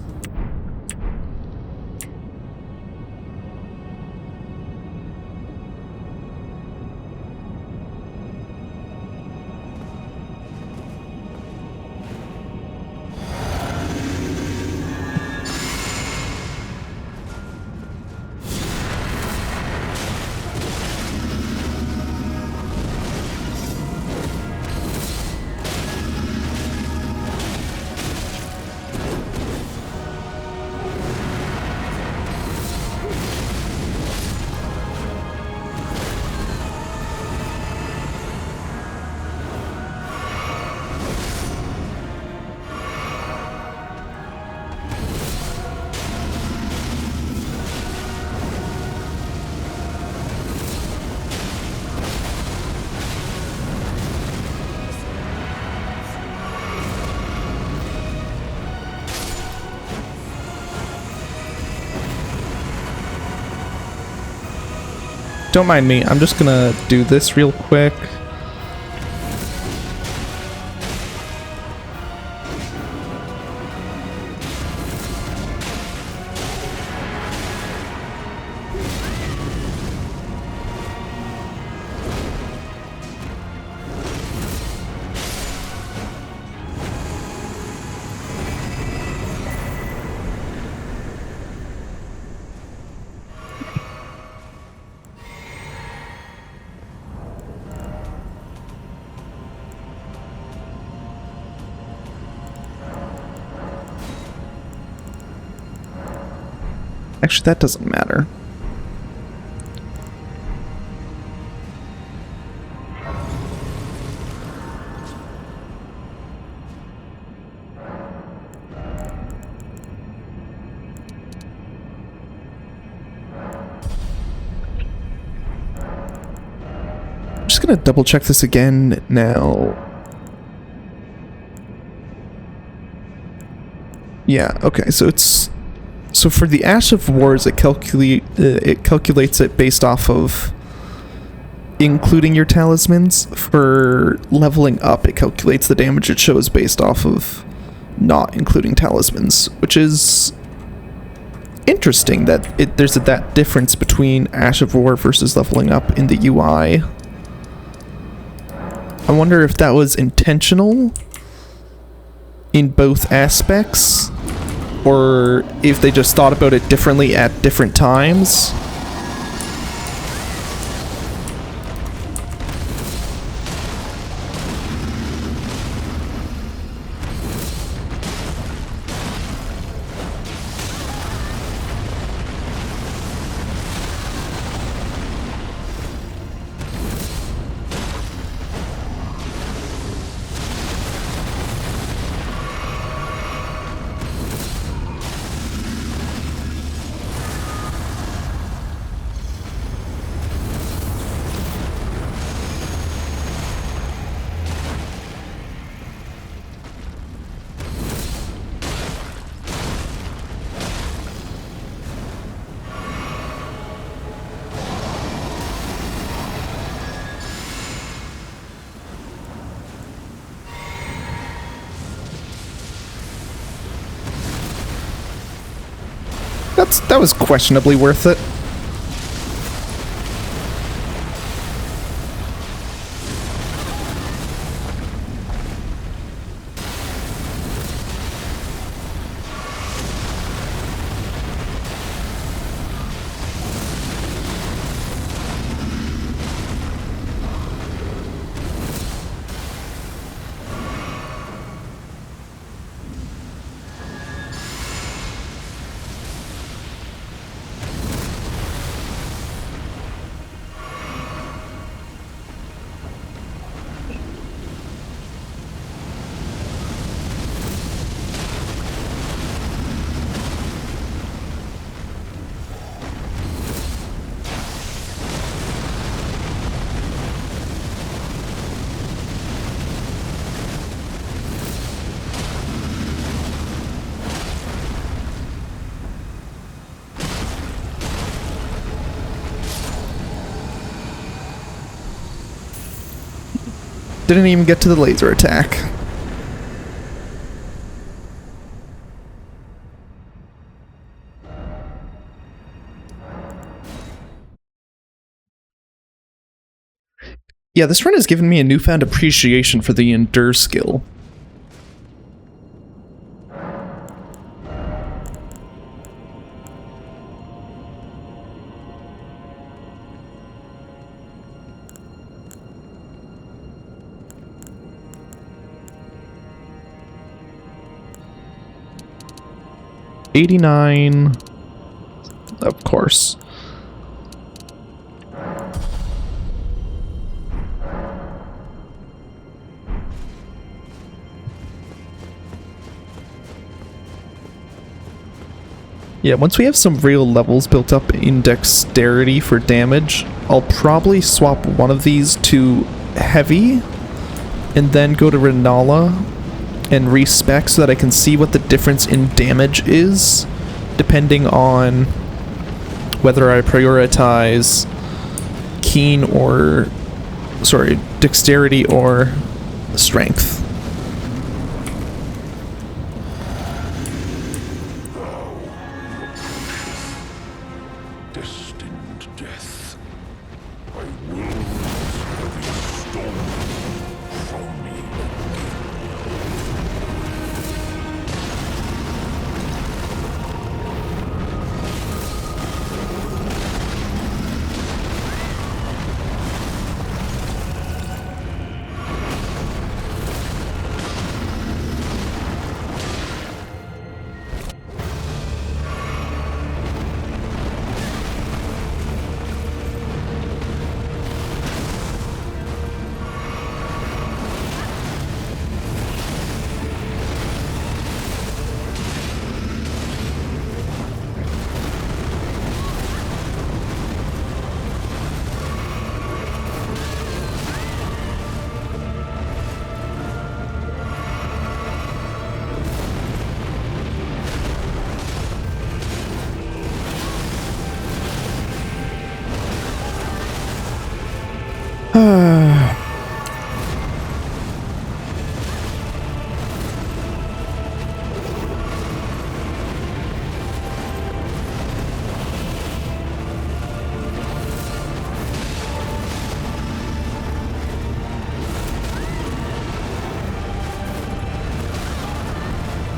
Don't mind me, I'm just gonna do this real quick. Actually, that doesn't matter. I'm just gonna double check this again now. Yeah, okay, so it's... so for the Ash of Wars, it calculates it based off of including your talismans. For leveling up, it calculates the damage it shows based off of not including talismans, which is interesting that there's that difference between Ash of War versus leveling up in the UI. I wonder if that was intentional in both aspects, or if they just thought about it differently at different times. That was questionably worth it. Didn't even get to the laser attack. Yeah, this run has given me a newfound appreciation for the Endure skill. $89, of course. Yeah, once we have some real levels built up in dexterity for damage, I'll probably swap one of these to heavy and then go to Renala and respec so that I can see what the difference in damage is depending on whether I prioritize dexterity or strength. Destined death by wolves heavy stone from me.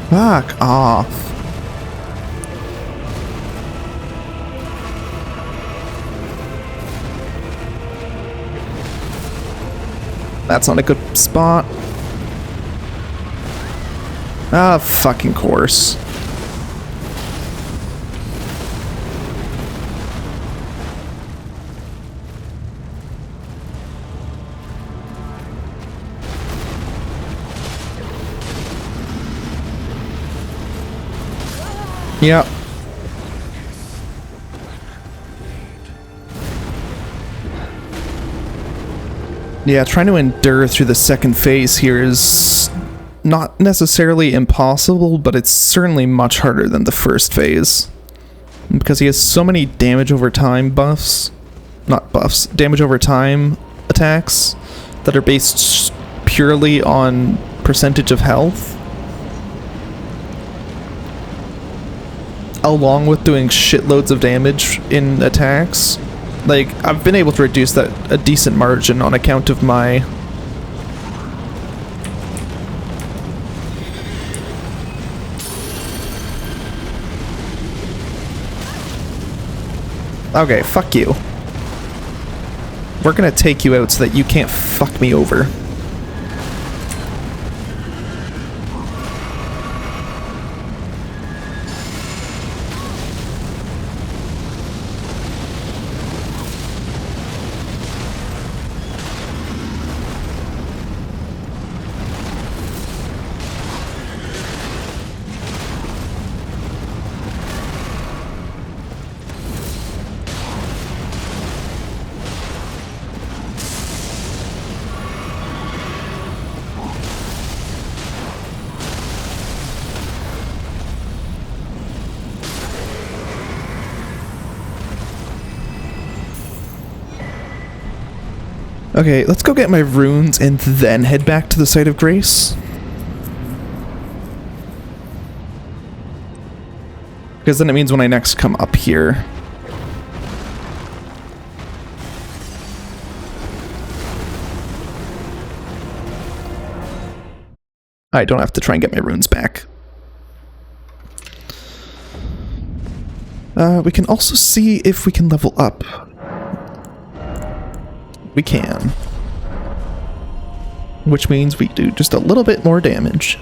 Fuck off. That's not a good spot. Ah, fucking course. Yep. Yeah, trying to endure through the second phase here is not necessarily impossible, but it's certainly much harder than the first phase. Because he has so many damage over time buffs, not buffs, damage over time attacks that are based purely on percentage of health, along with doing shitloads of damage in attacks. Like, I've been able to reduce that a decent margin on account of my... Okay, fuck you. We're gonna take you out so that you can't fuck me over. Okay, let's go get my runes and then head back to the Site of Grace. Because then it means when I next come up here, I don't have to try and get my runes back. We can also see if we can level up. We can. Which means we do just a little bit more damage.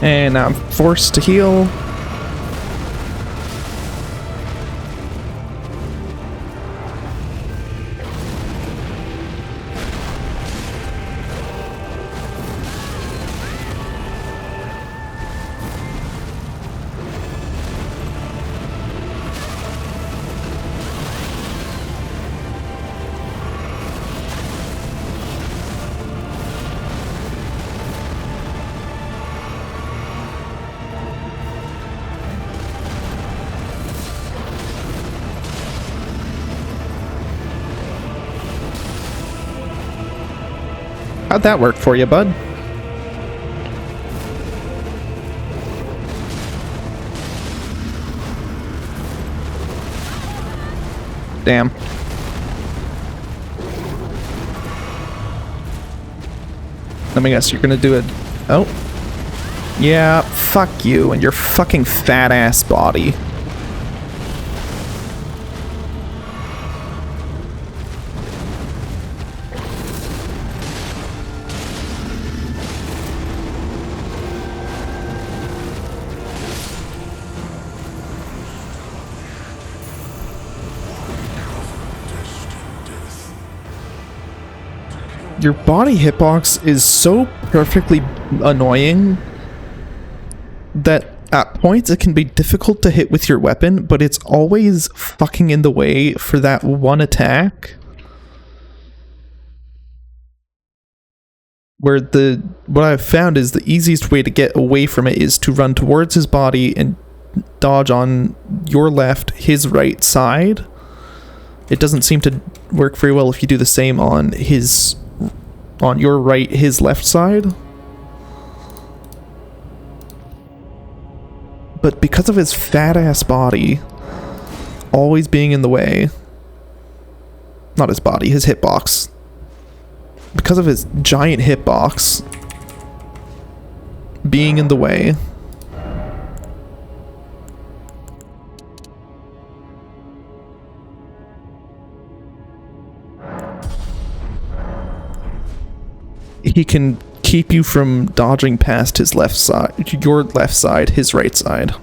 And now I'm forced to heal. How'd that work for you, bud? Damn. Let me guess, you're gonna do it. Oh. Yeah, fuck you and your fucking fat ass body. Your body hitbox is so perfectly annoying that at points it can be difficult to hit with your weapon, but it's always fucking in the way for that one attack. Where what I've found is the easiest way to get away from it is to run towards his body and dodge on your left, his right side. It doesn't seem to work very well if you do the same on your right, his left side. But because of his fat ass body always being in the way, not his body, his hitbox. Because of his giant hitbox being in the way, he can keep you from dodging past his left side, your left side, his right side.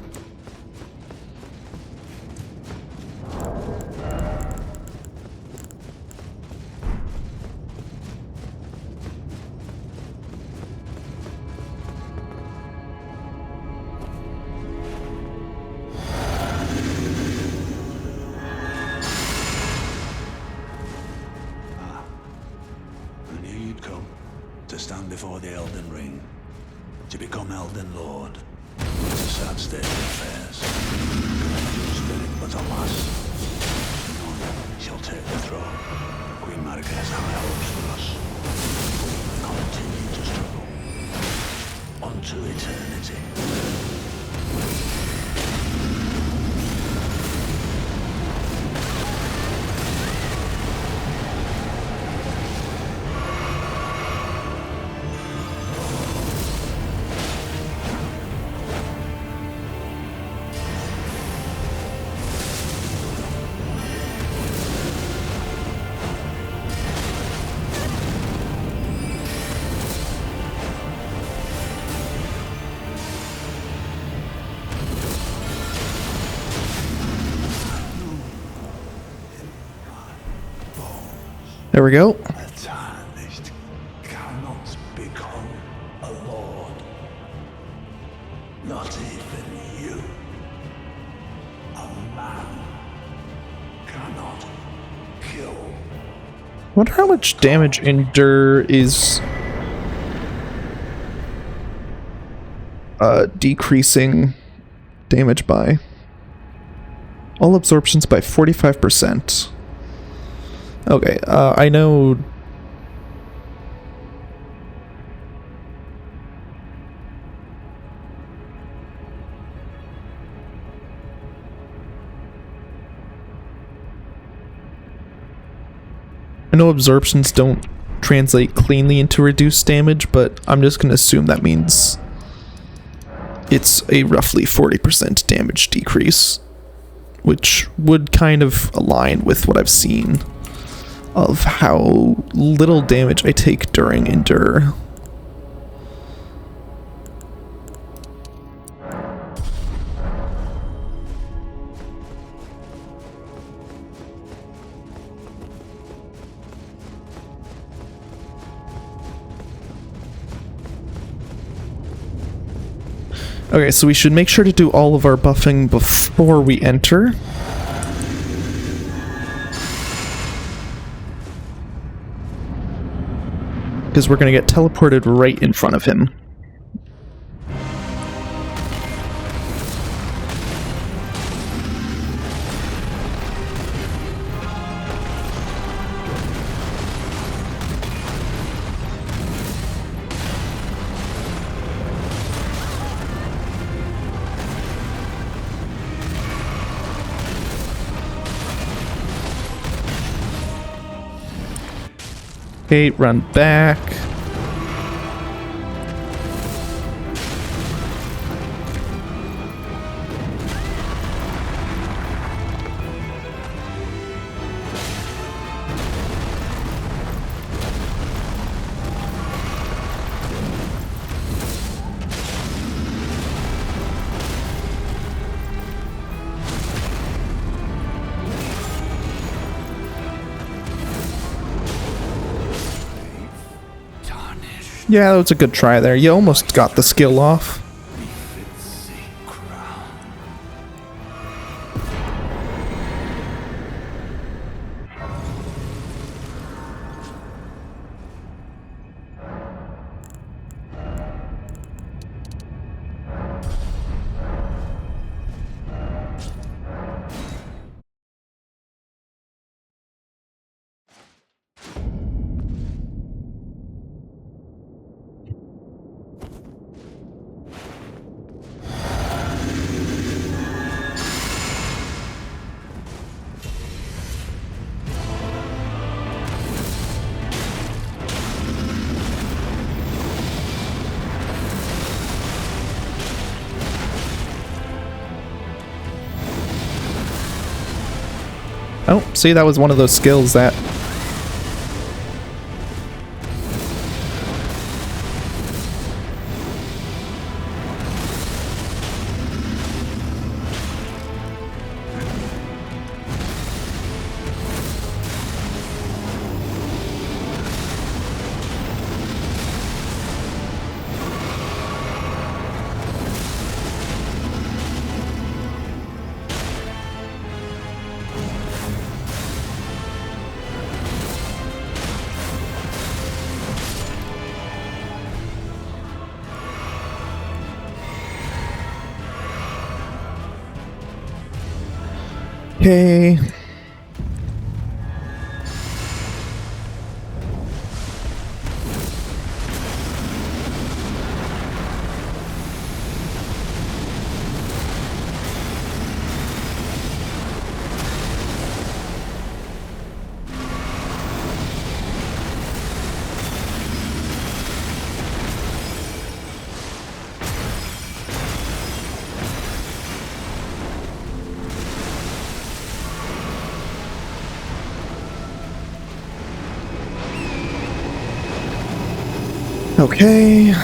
before the Elden Ring. To become Elden Lord. It's a sad state of affairs. Spirit, but alas, none shall take the throne. Queen Marika has high hopes for us. We will continue to struggle. Unto eternity. There we go. A tarnished cannot become a lord. Not even you. A man cannot kill. Wonder how much damage Endure is decreasing damage by. All absorptions by 45%. Okay, I know. I know absorptions don't translate cleanly into reduced damage, but I'm just going to assume that means it's a roughly 40% damage decrease, which would kind of align with what I've seen of how little damage I take during Endure. Okay, so we should make sure to do all of our buffing before we enter. Because we're going to get teleported right in front of him. Okay, run back. Yeah, that was a good try there. You almost got the skill off. Oh, see, that was one of those skills that... Okay. Okay.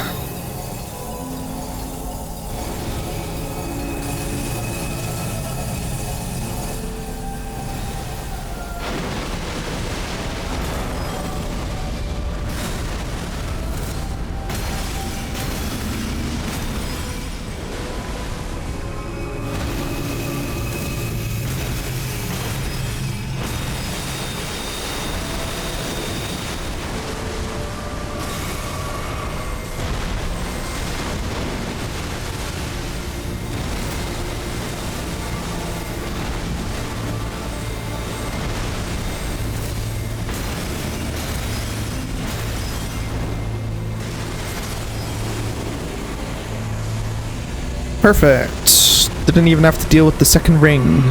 Perfect. Didn't even have to deal with the second ring.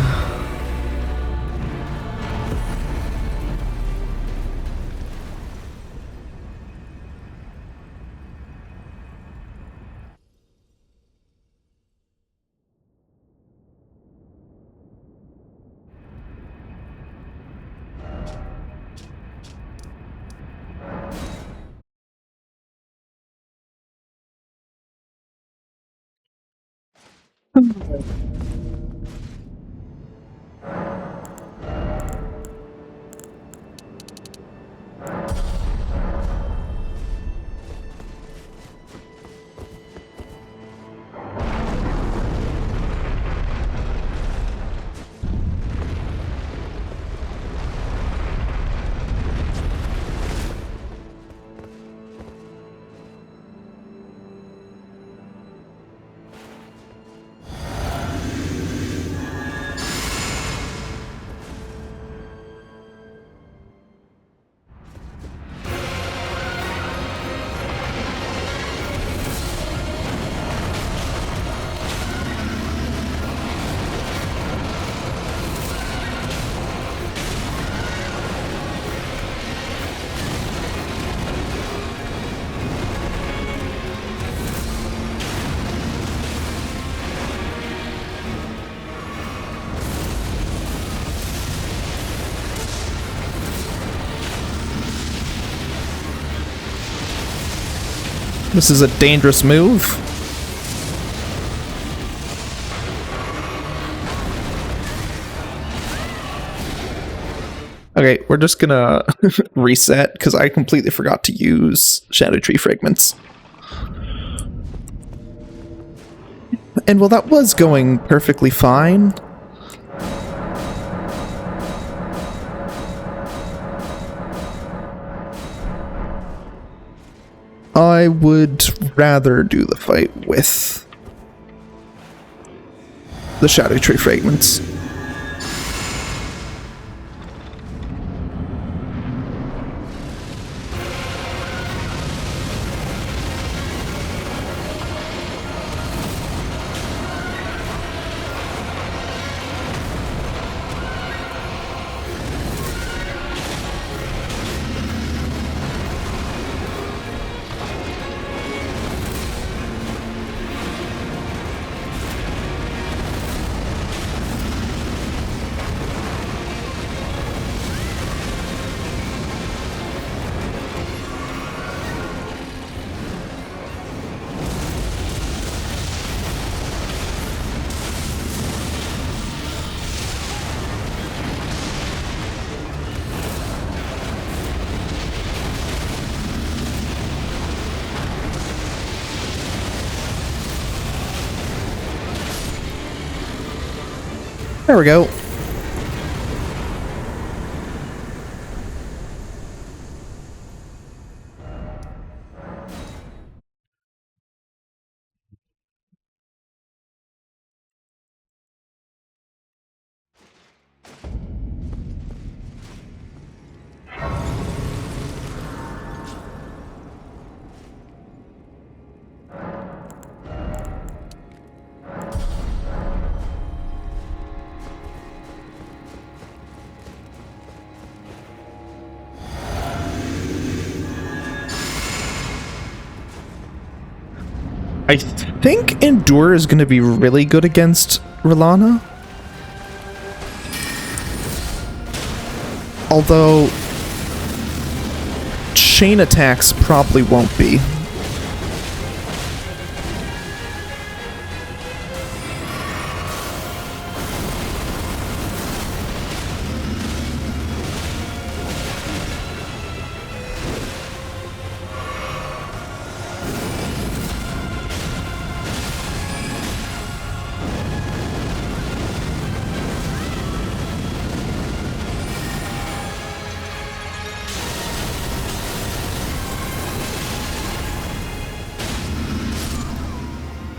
This is a dangerous move. Okay, we're just gonna reset because I completely forgot to use Shadow Tree Fragments. And well, that was going perfectly fine. I would rather do the fight with the Shadow Tree Fragments. There we go. I think Endure is going to be really good against Rilana. Although chain attacks probably won't be.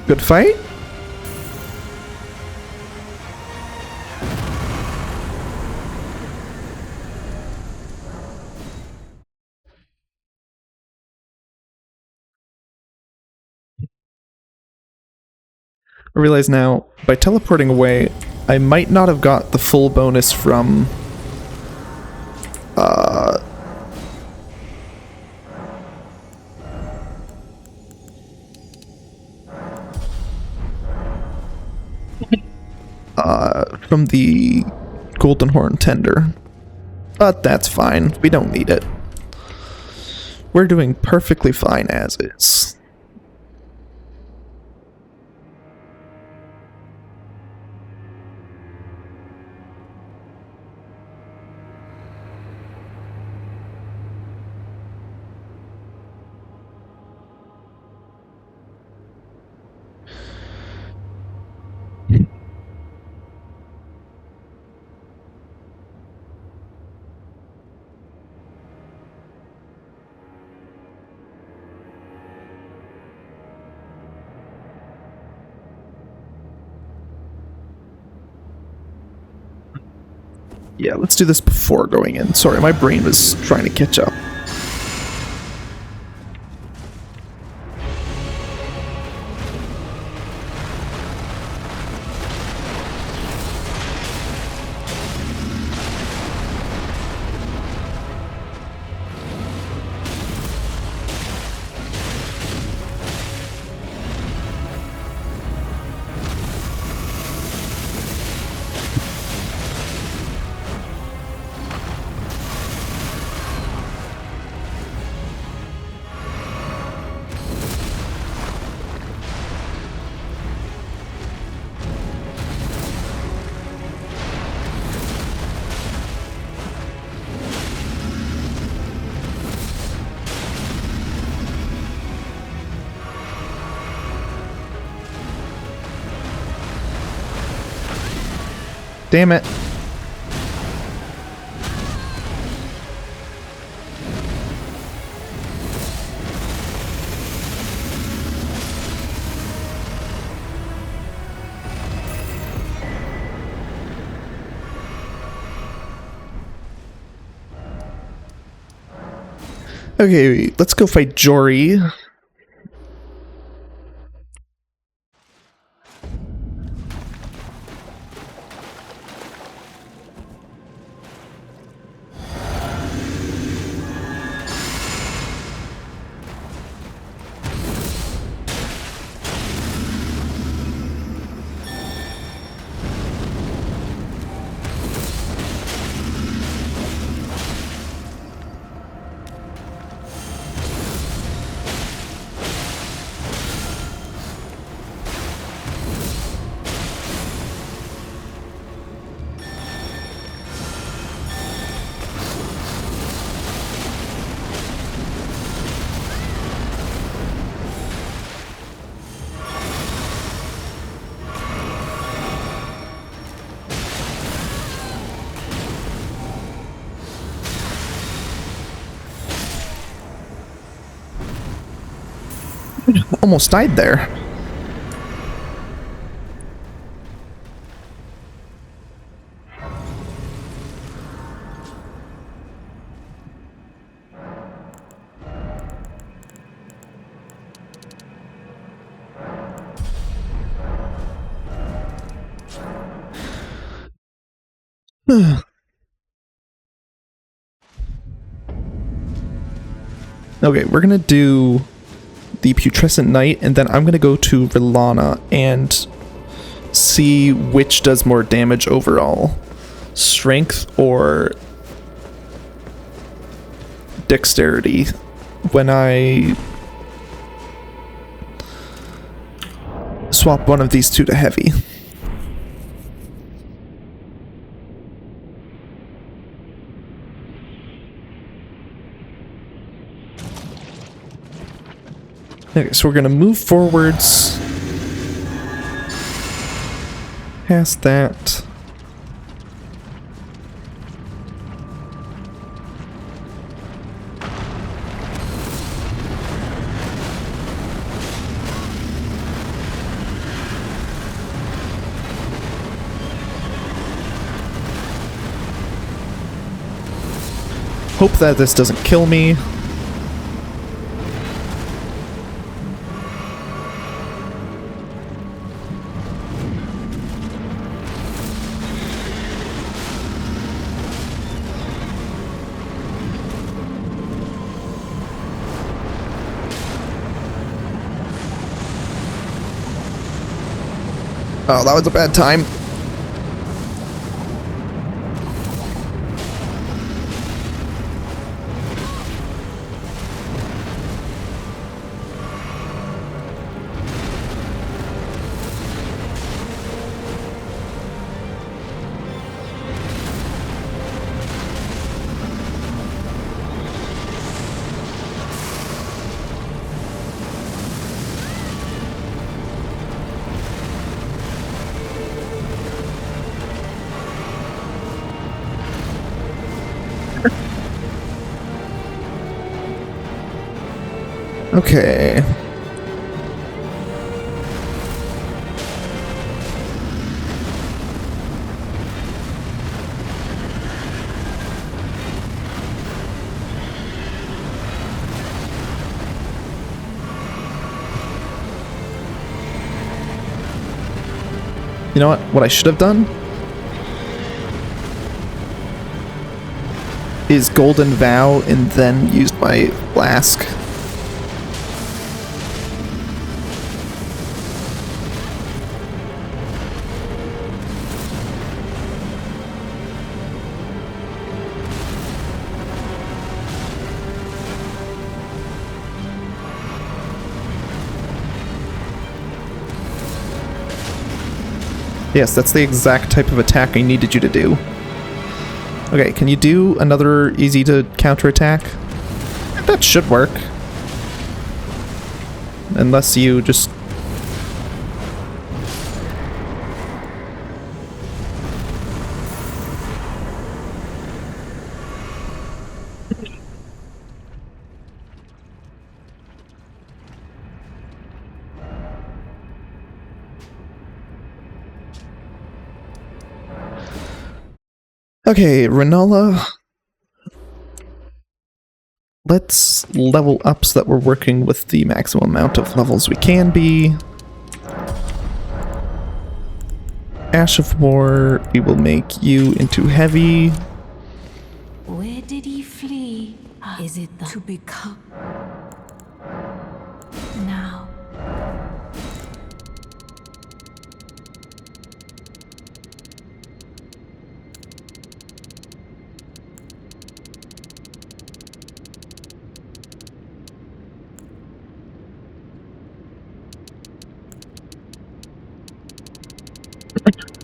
Good fight. I realize now, by teleporting away, I might not have got the full bonus from from the Golden Horn Tender. But that's fine. We don't need it. We're doing perfectly fine as is. Yeah, let's do this before going in. Sorry, my brain was trying to catch up. Damn it. Okay, let's go fight Jory. Almost died there. Okay, we're gonna do the Putrescent Knight, and then I'm gonna go to Rilana and see which does more damage overall. Strength or dexterity when I swap one of these two to heavy. Okay, so we're gonna move forwards past that. Hope that this doesn't kill me. Oh, that was a bad time. Okay. You know what? What I should have done is Golden Vow and then used my flask. Yes, that's the exact type of attack I needed you to do. Okay, can you do another easy to counterattack? That should work. Unless you just... Okay, Renala. Let's level up so that we're working with the maximum amount of levels we can be. Ash of War, we will make you into heavy. Where did he flee? Is it the... To become... Now.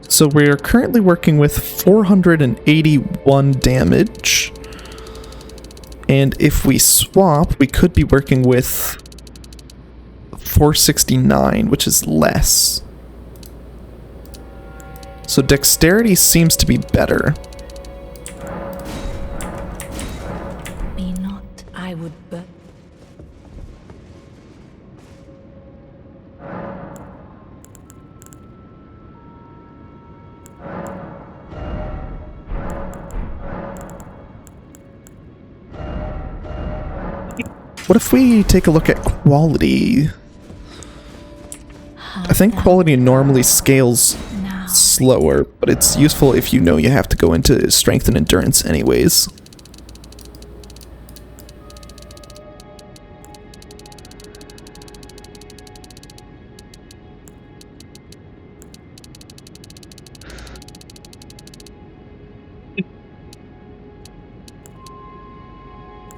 So we're currently working with 481 damage. And if we swap, we could be working with 469, which is less. So dexterity seems to be better. Be not. I would but... What if we take a look at quality? I think quality normally scales Now. slower, but it's useful if you know you have to go into strength and endurance anyways.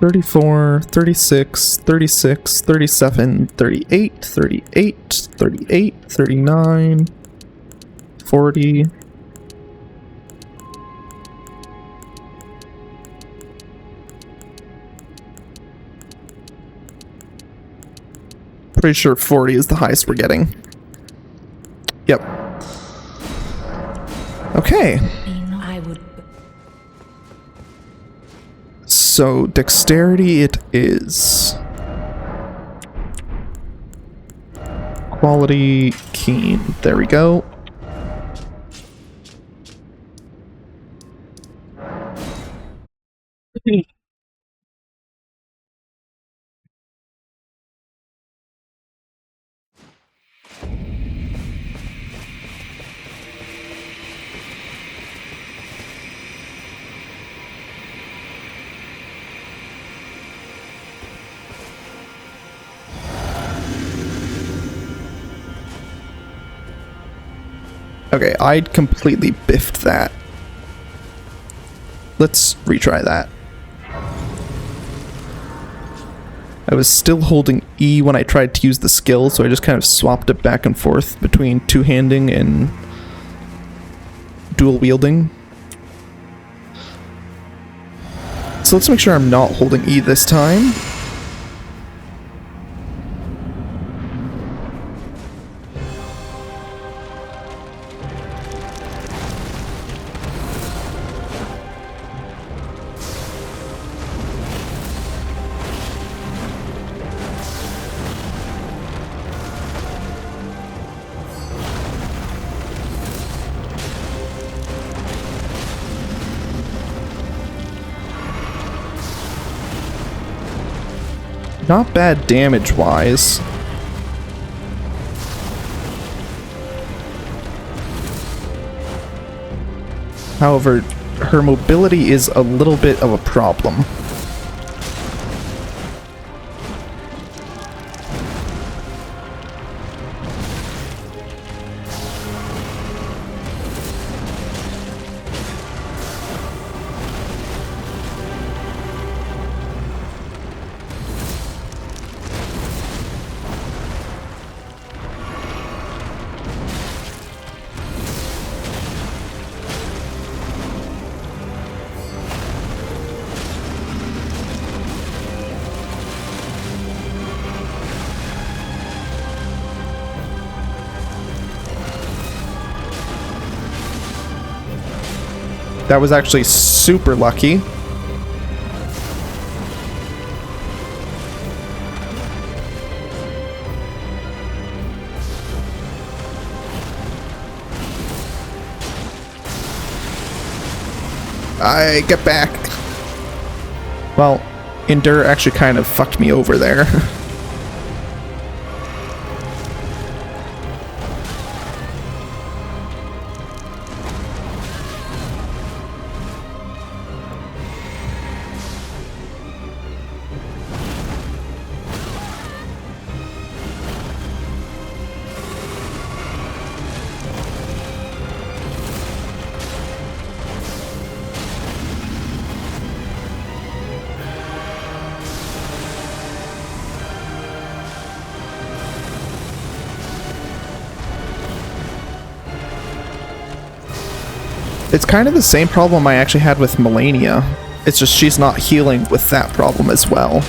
34, 36, 36, 37, 38, 38, 38, 39, 40. Pretty sure 40 is the highest we're getting. Yep. Okay. I would. So, dexterity it is. Quality, keen. There we go. Okay, I'd completely biffed that. Let's retry that. I was still holding E when I tried to use the skill, so I just kind of swapped it back and forth between two-handing and dual wielding. So let's make sure I'm not holding E this time. Not bad damage-wise. However, her mobility is a little bit of a problem. That was actually super lucky. I get back. Well, Endure actually kind of fucked me over there. It's kind of the same problem I actually had with Melania. It's just she's not healing with that problem as well.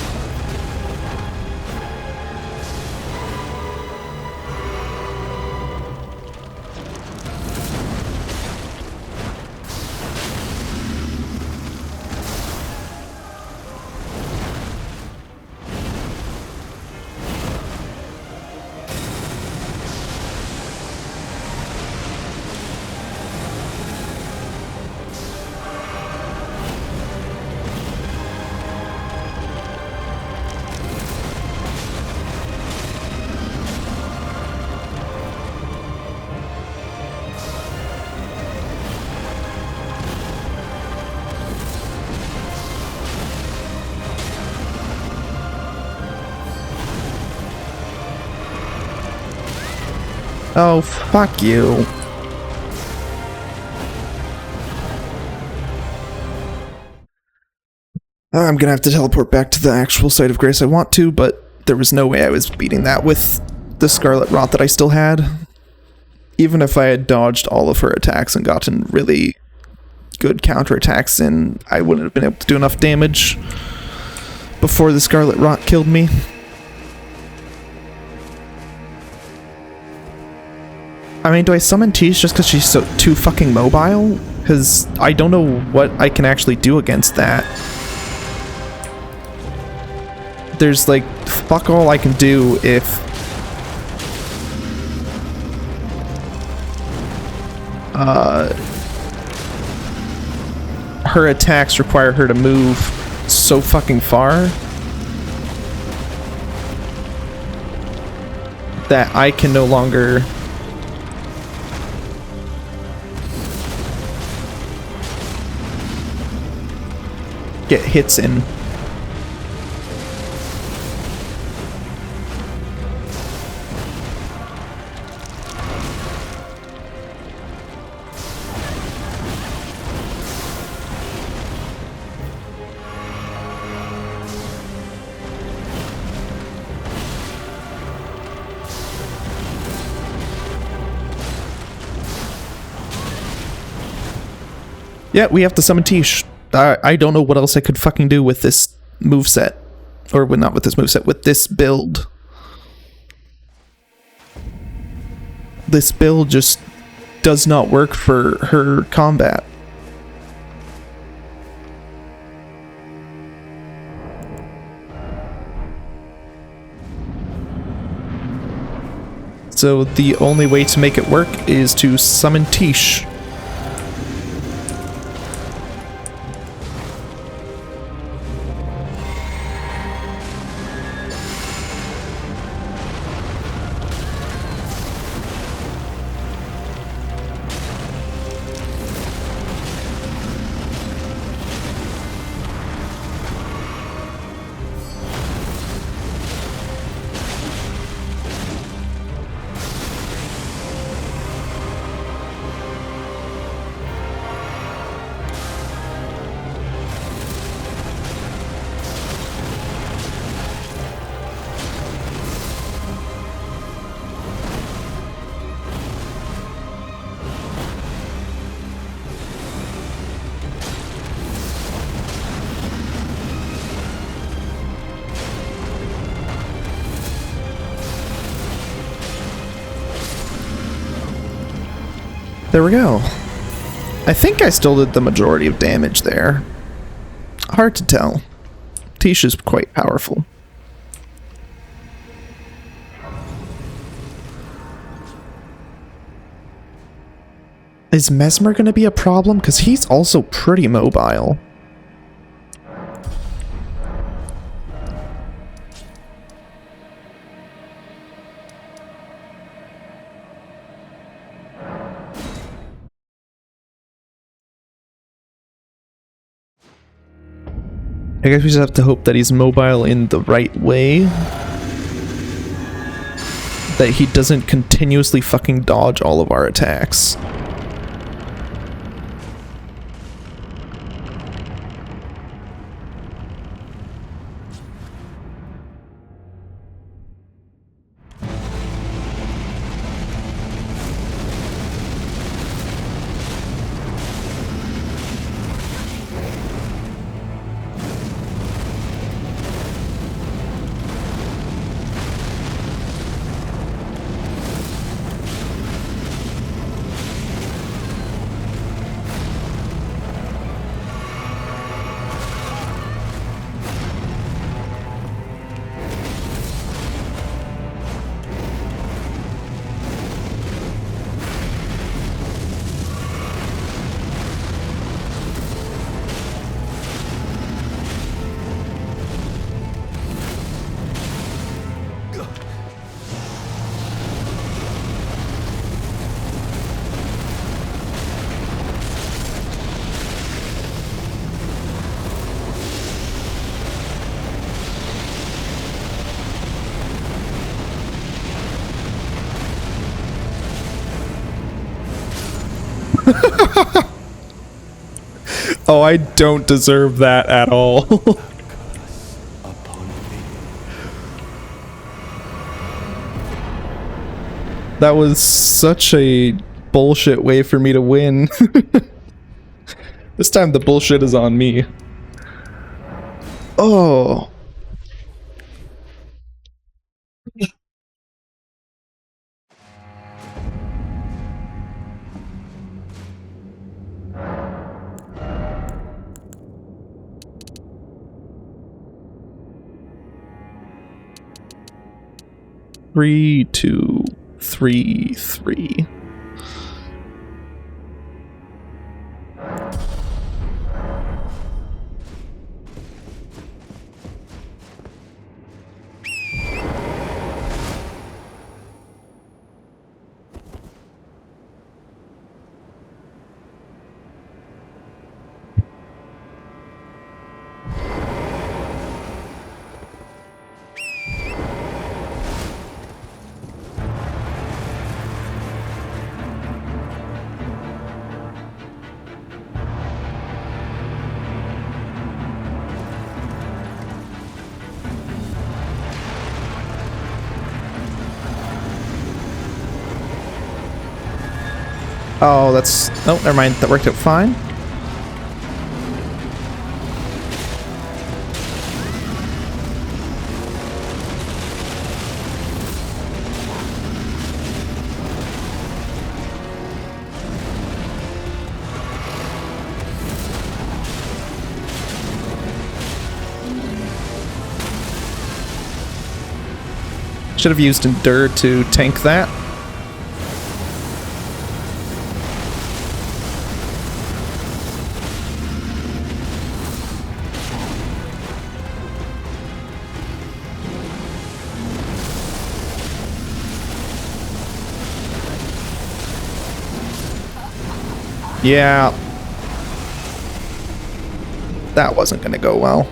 Oh, fuck you. I'm gonna have to teleport back to the actual site of grace I want to, but there was no way I was beating that with the Scarlet Rot that I still had. Even if I had dodged all of her attacks and gotten really good counterattacks in, I wouldn't have been able to do enough damage before the Scarlet Rot killed me. I mean, do I summon Tish just because she's too fucking mobile? Because I don't know what I can actually do against that. There's like fuck all I can do if her attacks require her to move so fucking far that I can no longer get hits in. Yeah, we have to summon Tish. I don't know what else I could fucking do with this moveset. Or not with this moveset, with this build. This build just does not work for her combat. So the only way to make it work is to summon Tish. There we go. I think I still did the majority of damage there. Hard to tell. Tish is quite powerful. Is Mesmer gonna be a problem? Because he's also pretty mobile. I guess we just have to hope that he's mobile in the right way. That he doesn't continuously fucking dodge all of our attacks. Oh, I don't deserve that at all. That was such a bullshit way for me to win. This time the bullshit is on me. Oh. Three, 2, 3, 3. Oh, that's... Oh, never mind. That worked out fine. Should have used Endure to tank that. Yeah. That wasn't gonna go well.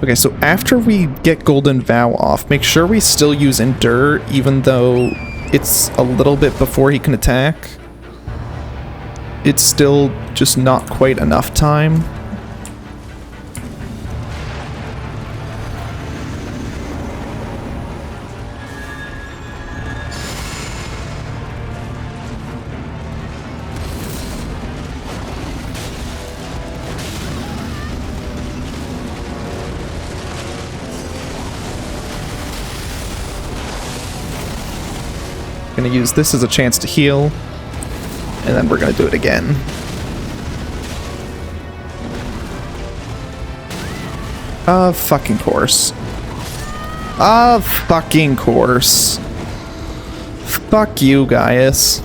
Okay, so after we get Golden Vow off, make sure we still use Endure, even though it's a little bit before he can attack. It's still just not quite enough time. Gonna use this as a chance to heal, and then we're gonna do it again. Fucking course. Fucking course. Fuck you, Gaius.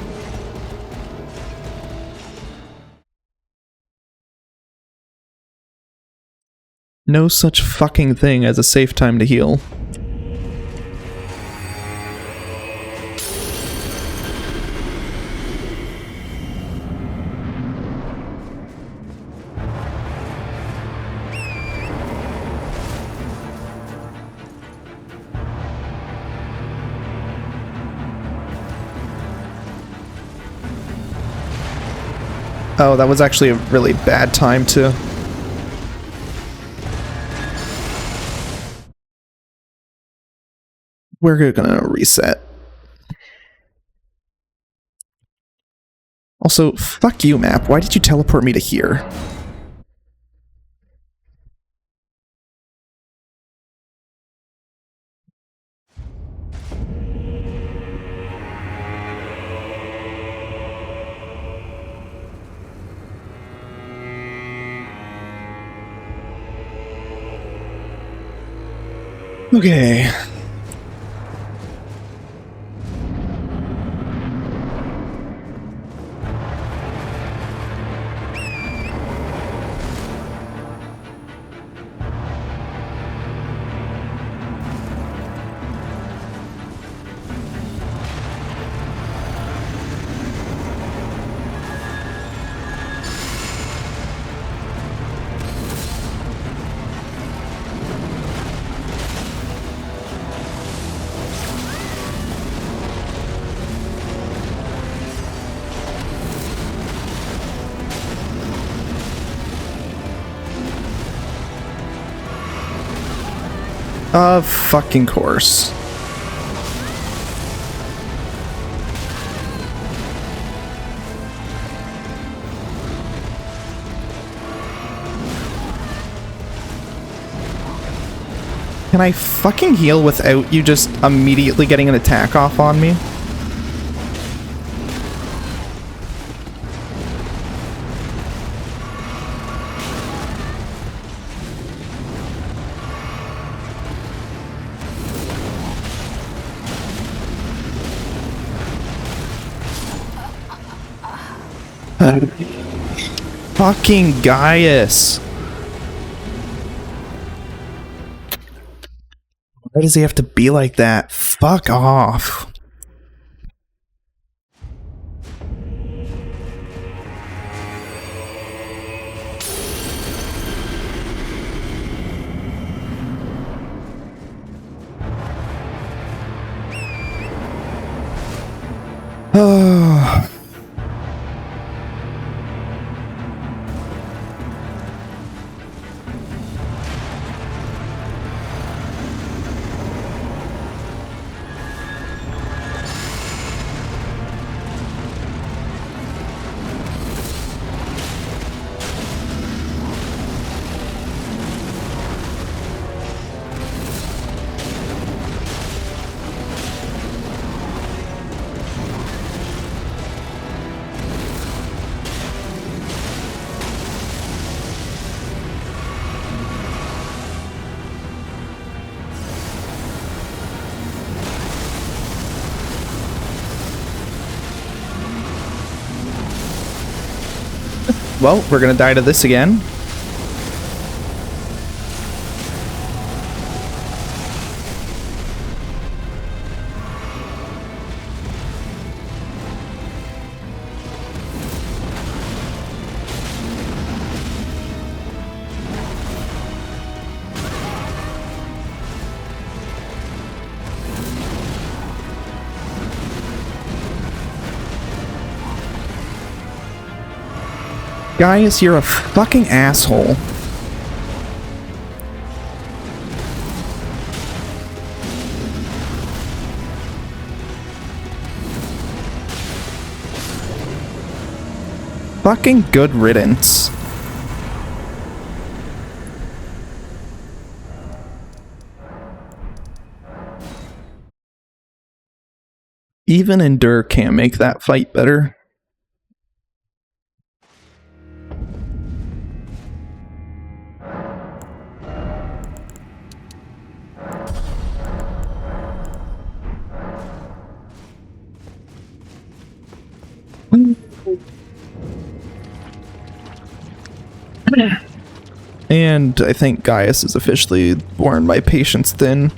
No such fucking thing as a safe time to heal. Oh, that was actually a really bad time to... We're gonna reset. Also, fuck you, map. Why did you teleport me to here? Okay. Of fucking course. Can I fucking heal without you just immediately getting an attack off on me? Fucking Gaius. Why does he have to be like that? Fuck off. Oh. Well, we're gonna die to this again. Gaius, you're a fucking asshole. Fucking good riddance. Even Endure can't make that fight better. And I think Gaius is officially worn my patience thin.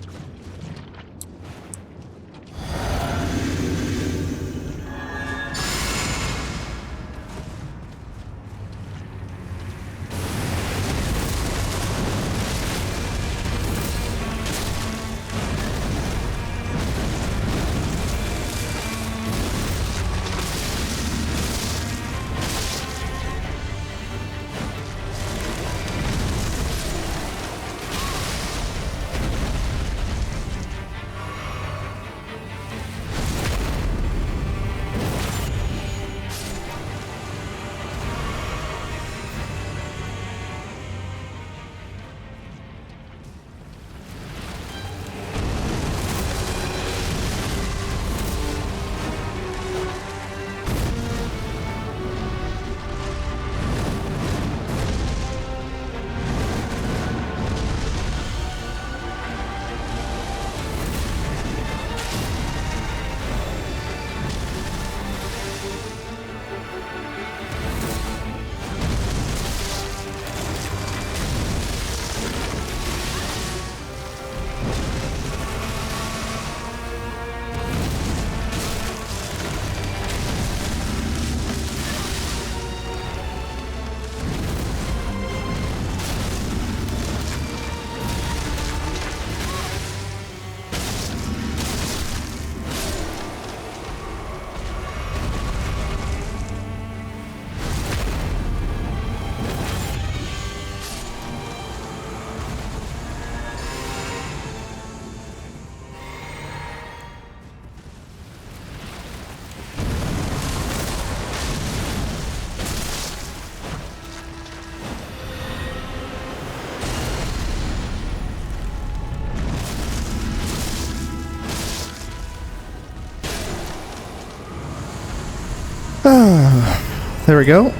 There we go.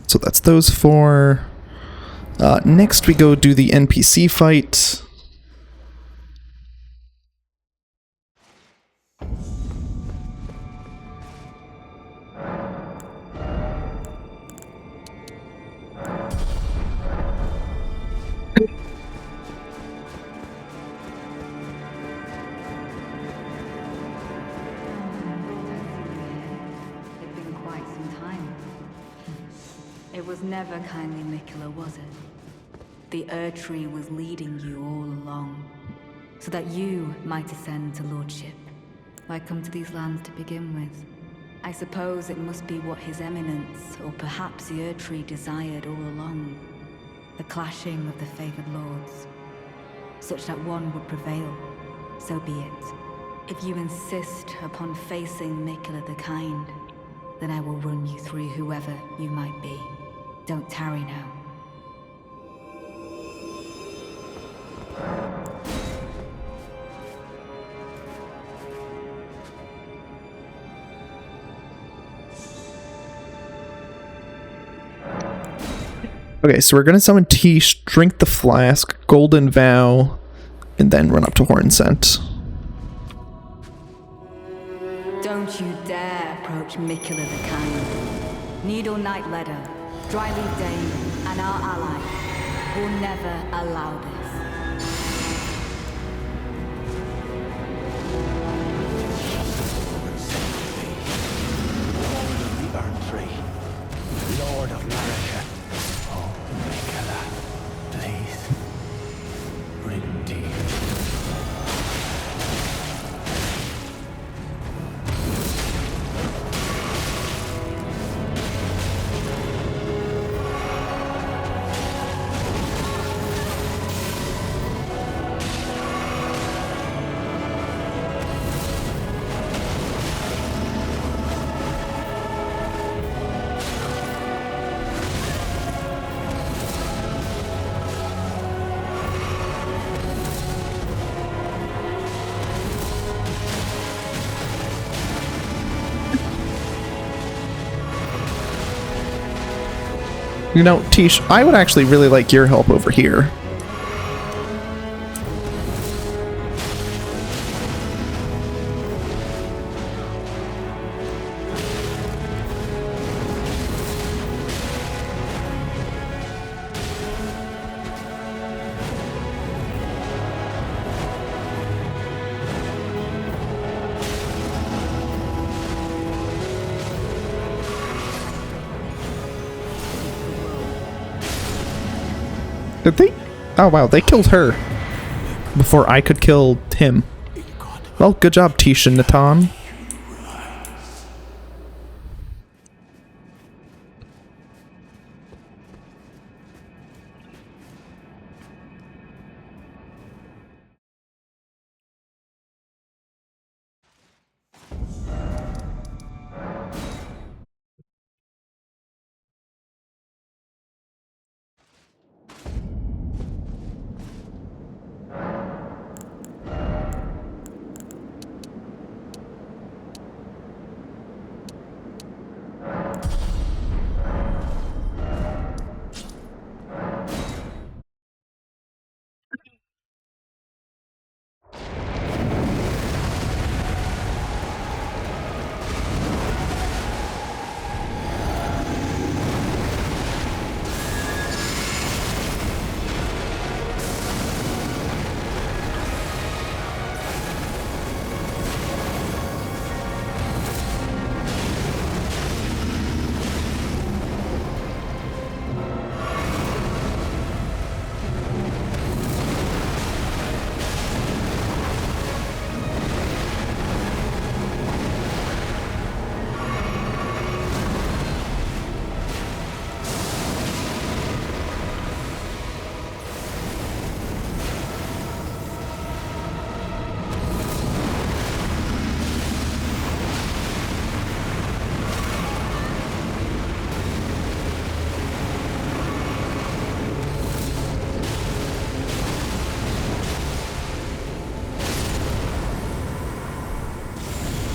So that's those four. Next we go do the NPC fight. It's been quite some time. It was never kindly Miquella, was it? The Erdtree was leading you all along, so that you might ascend to lordship. Why come to these lands to begin with? I suppose it must be what His Eminence, or perhaps the Erdtree desired all along. The clashing of the favored lords, such that one would prevail. So be it. If you insist upon facing Miquella the Kind, then I will run you through whoever you might be. Don't tarry now. Okay, so we're gonna summon Tish, drink the flask, Golden Vow, and then run up to Horn Scent. Don't you dare approach Miquella the Kind. Needle Knight Ledder, Dryleaf Dane, and our ally will never allow this. Lord of the Erdtree, Lord of Marika. Oh, Miquella, please, bring tea. You know, Tish, I would actually really like your help over here. Did they? Oh wow, they killed her before I could kill him. Well, good job, Tish and Natan.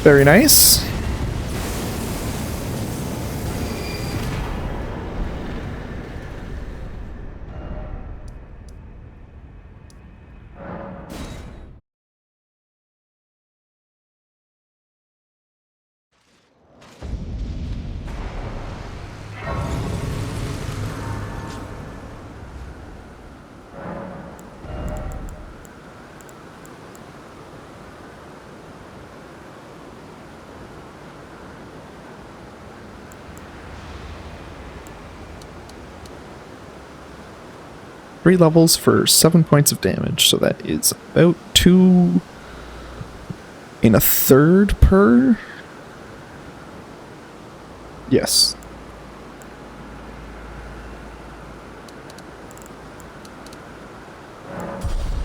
Very nice. Three levels for 7 points of damage, so that is about 2 1/3 per. Yes.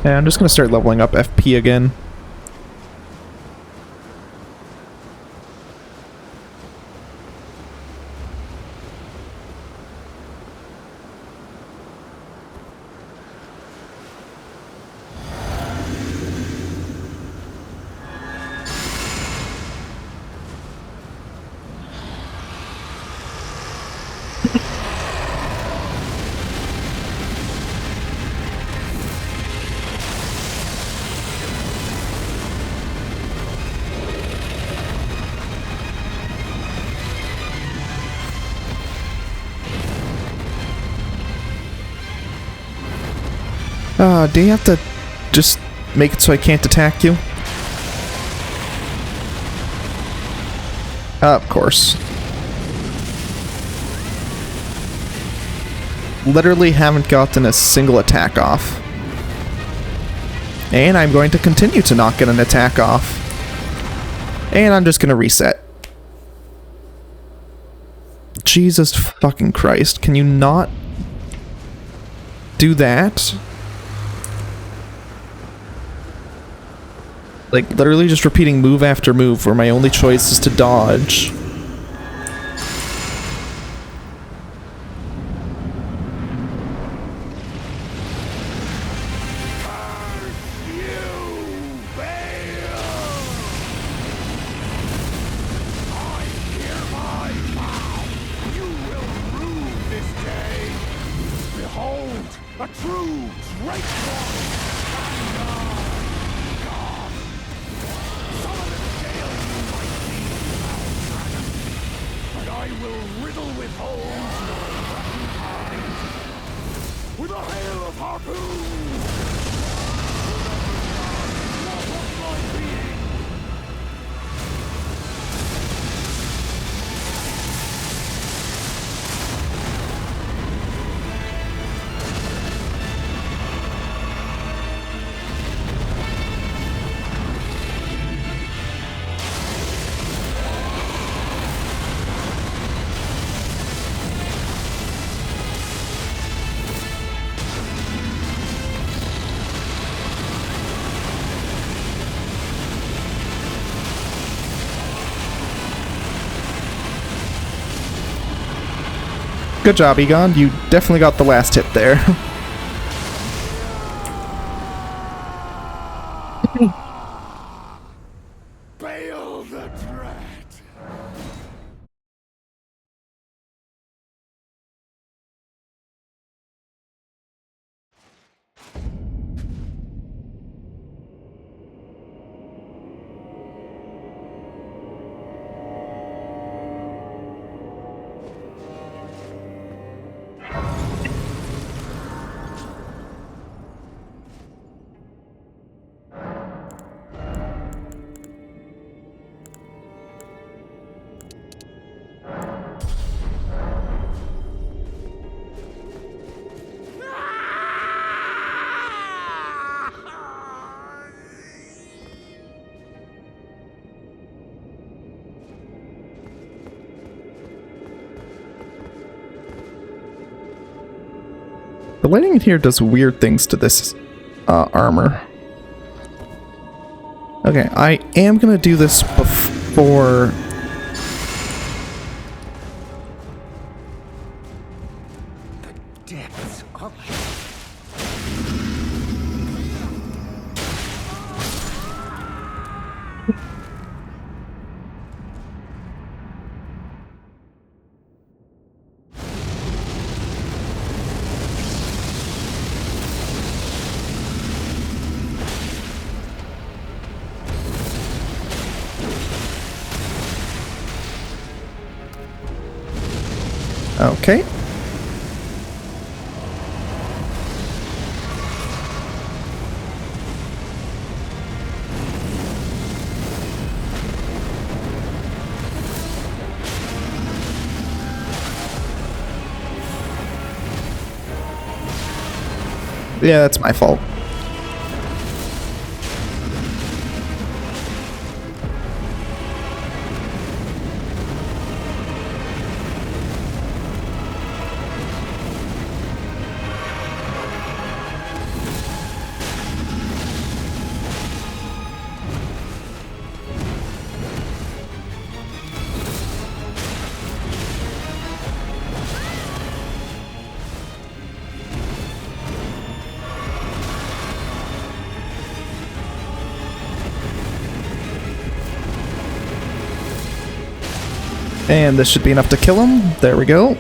And I'm just gonna start leveling up FP again. Do you have to just make it so I can't attack you? Of course. Literally haven't gotten a single attack off. And I'm going to continue to not get an attack off. And I'm just going to reset. Jesus fucking Christ. Can you not do that? Like, literally just repeating move after move where my only choice is to dodge. Good job, Egon. You definitely got the last hit there. Bail the dread. The lighting in here does weird things to this armor. Okay, I am gonna do this before... The depths of Okay. Yeah, that's my fault. And this should be enough to kill him. There we go.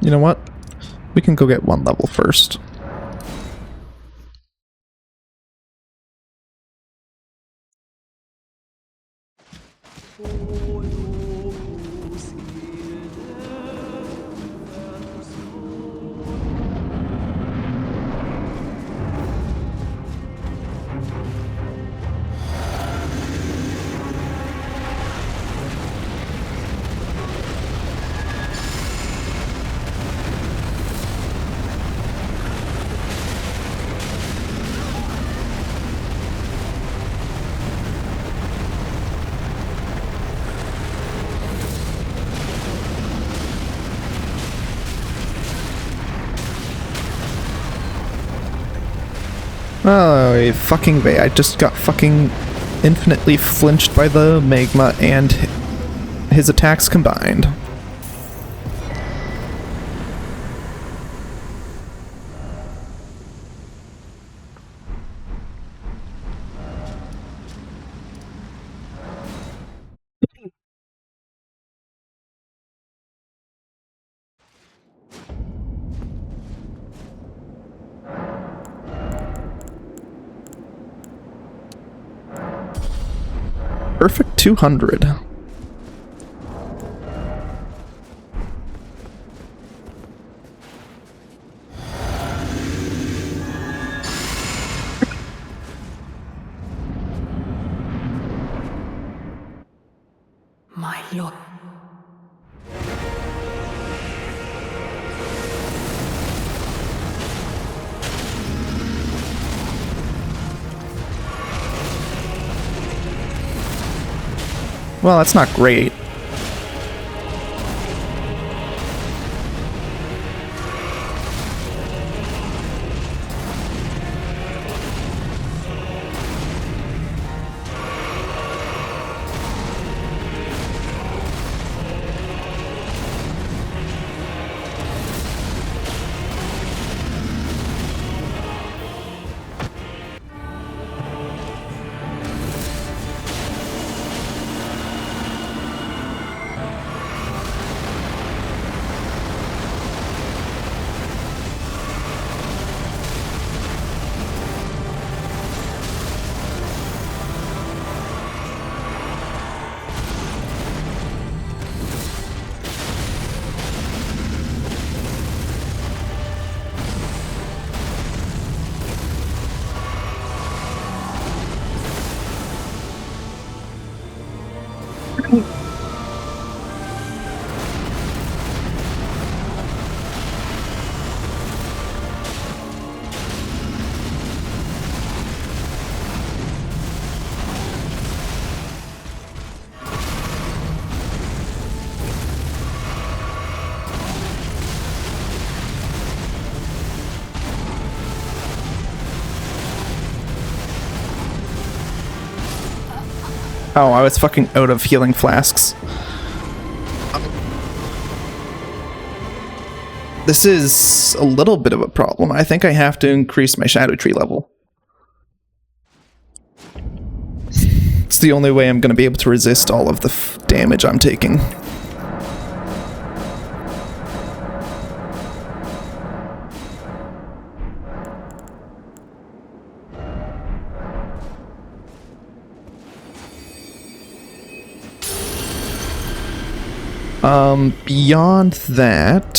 You know what? We can go get one level first. Oh, fucking bay. I just got fucking infinitely flinched by the magma and his attacks combined. Perfect 200. My lord. Well, that's not great. Oh, I was fucking out of healing flasks. This is a little bit of a problem. I think I have to increase my Shadow Tree level. It's the only way I'm going to be able to resist all of the damage I'm taking. Beyond that...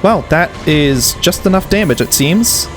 Well, that is just enough damage, it seems.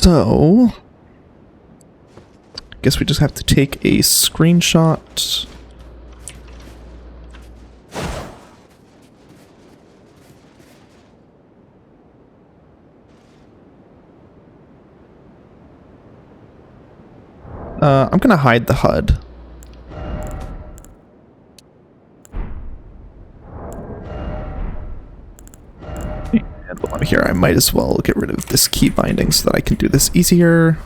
So, guess we just have to take a screenshot. I'm gonna hide the HUD. And while I'm here, I might as well get rid of this key binding so that I can do this easier.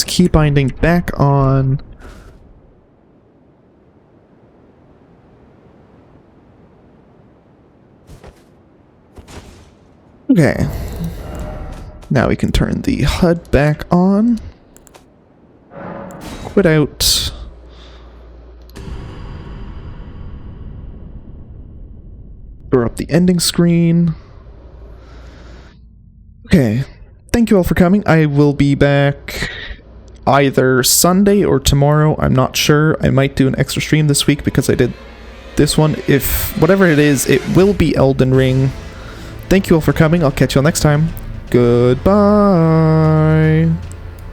Key binding back on. Okay. Now we can turn the HUD back on. Quit out. Throw up the ending screen. Okay. Thank you all for coming. I will be back either Sunday or tomorrow. I'm not sure. I might do an extra stream this week because I did this one. If whatever it is, it will be Elden Ring. Thank you all for coming. I'll catch you all next time. Goodbye.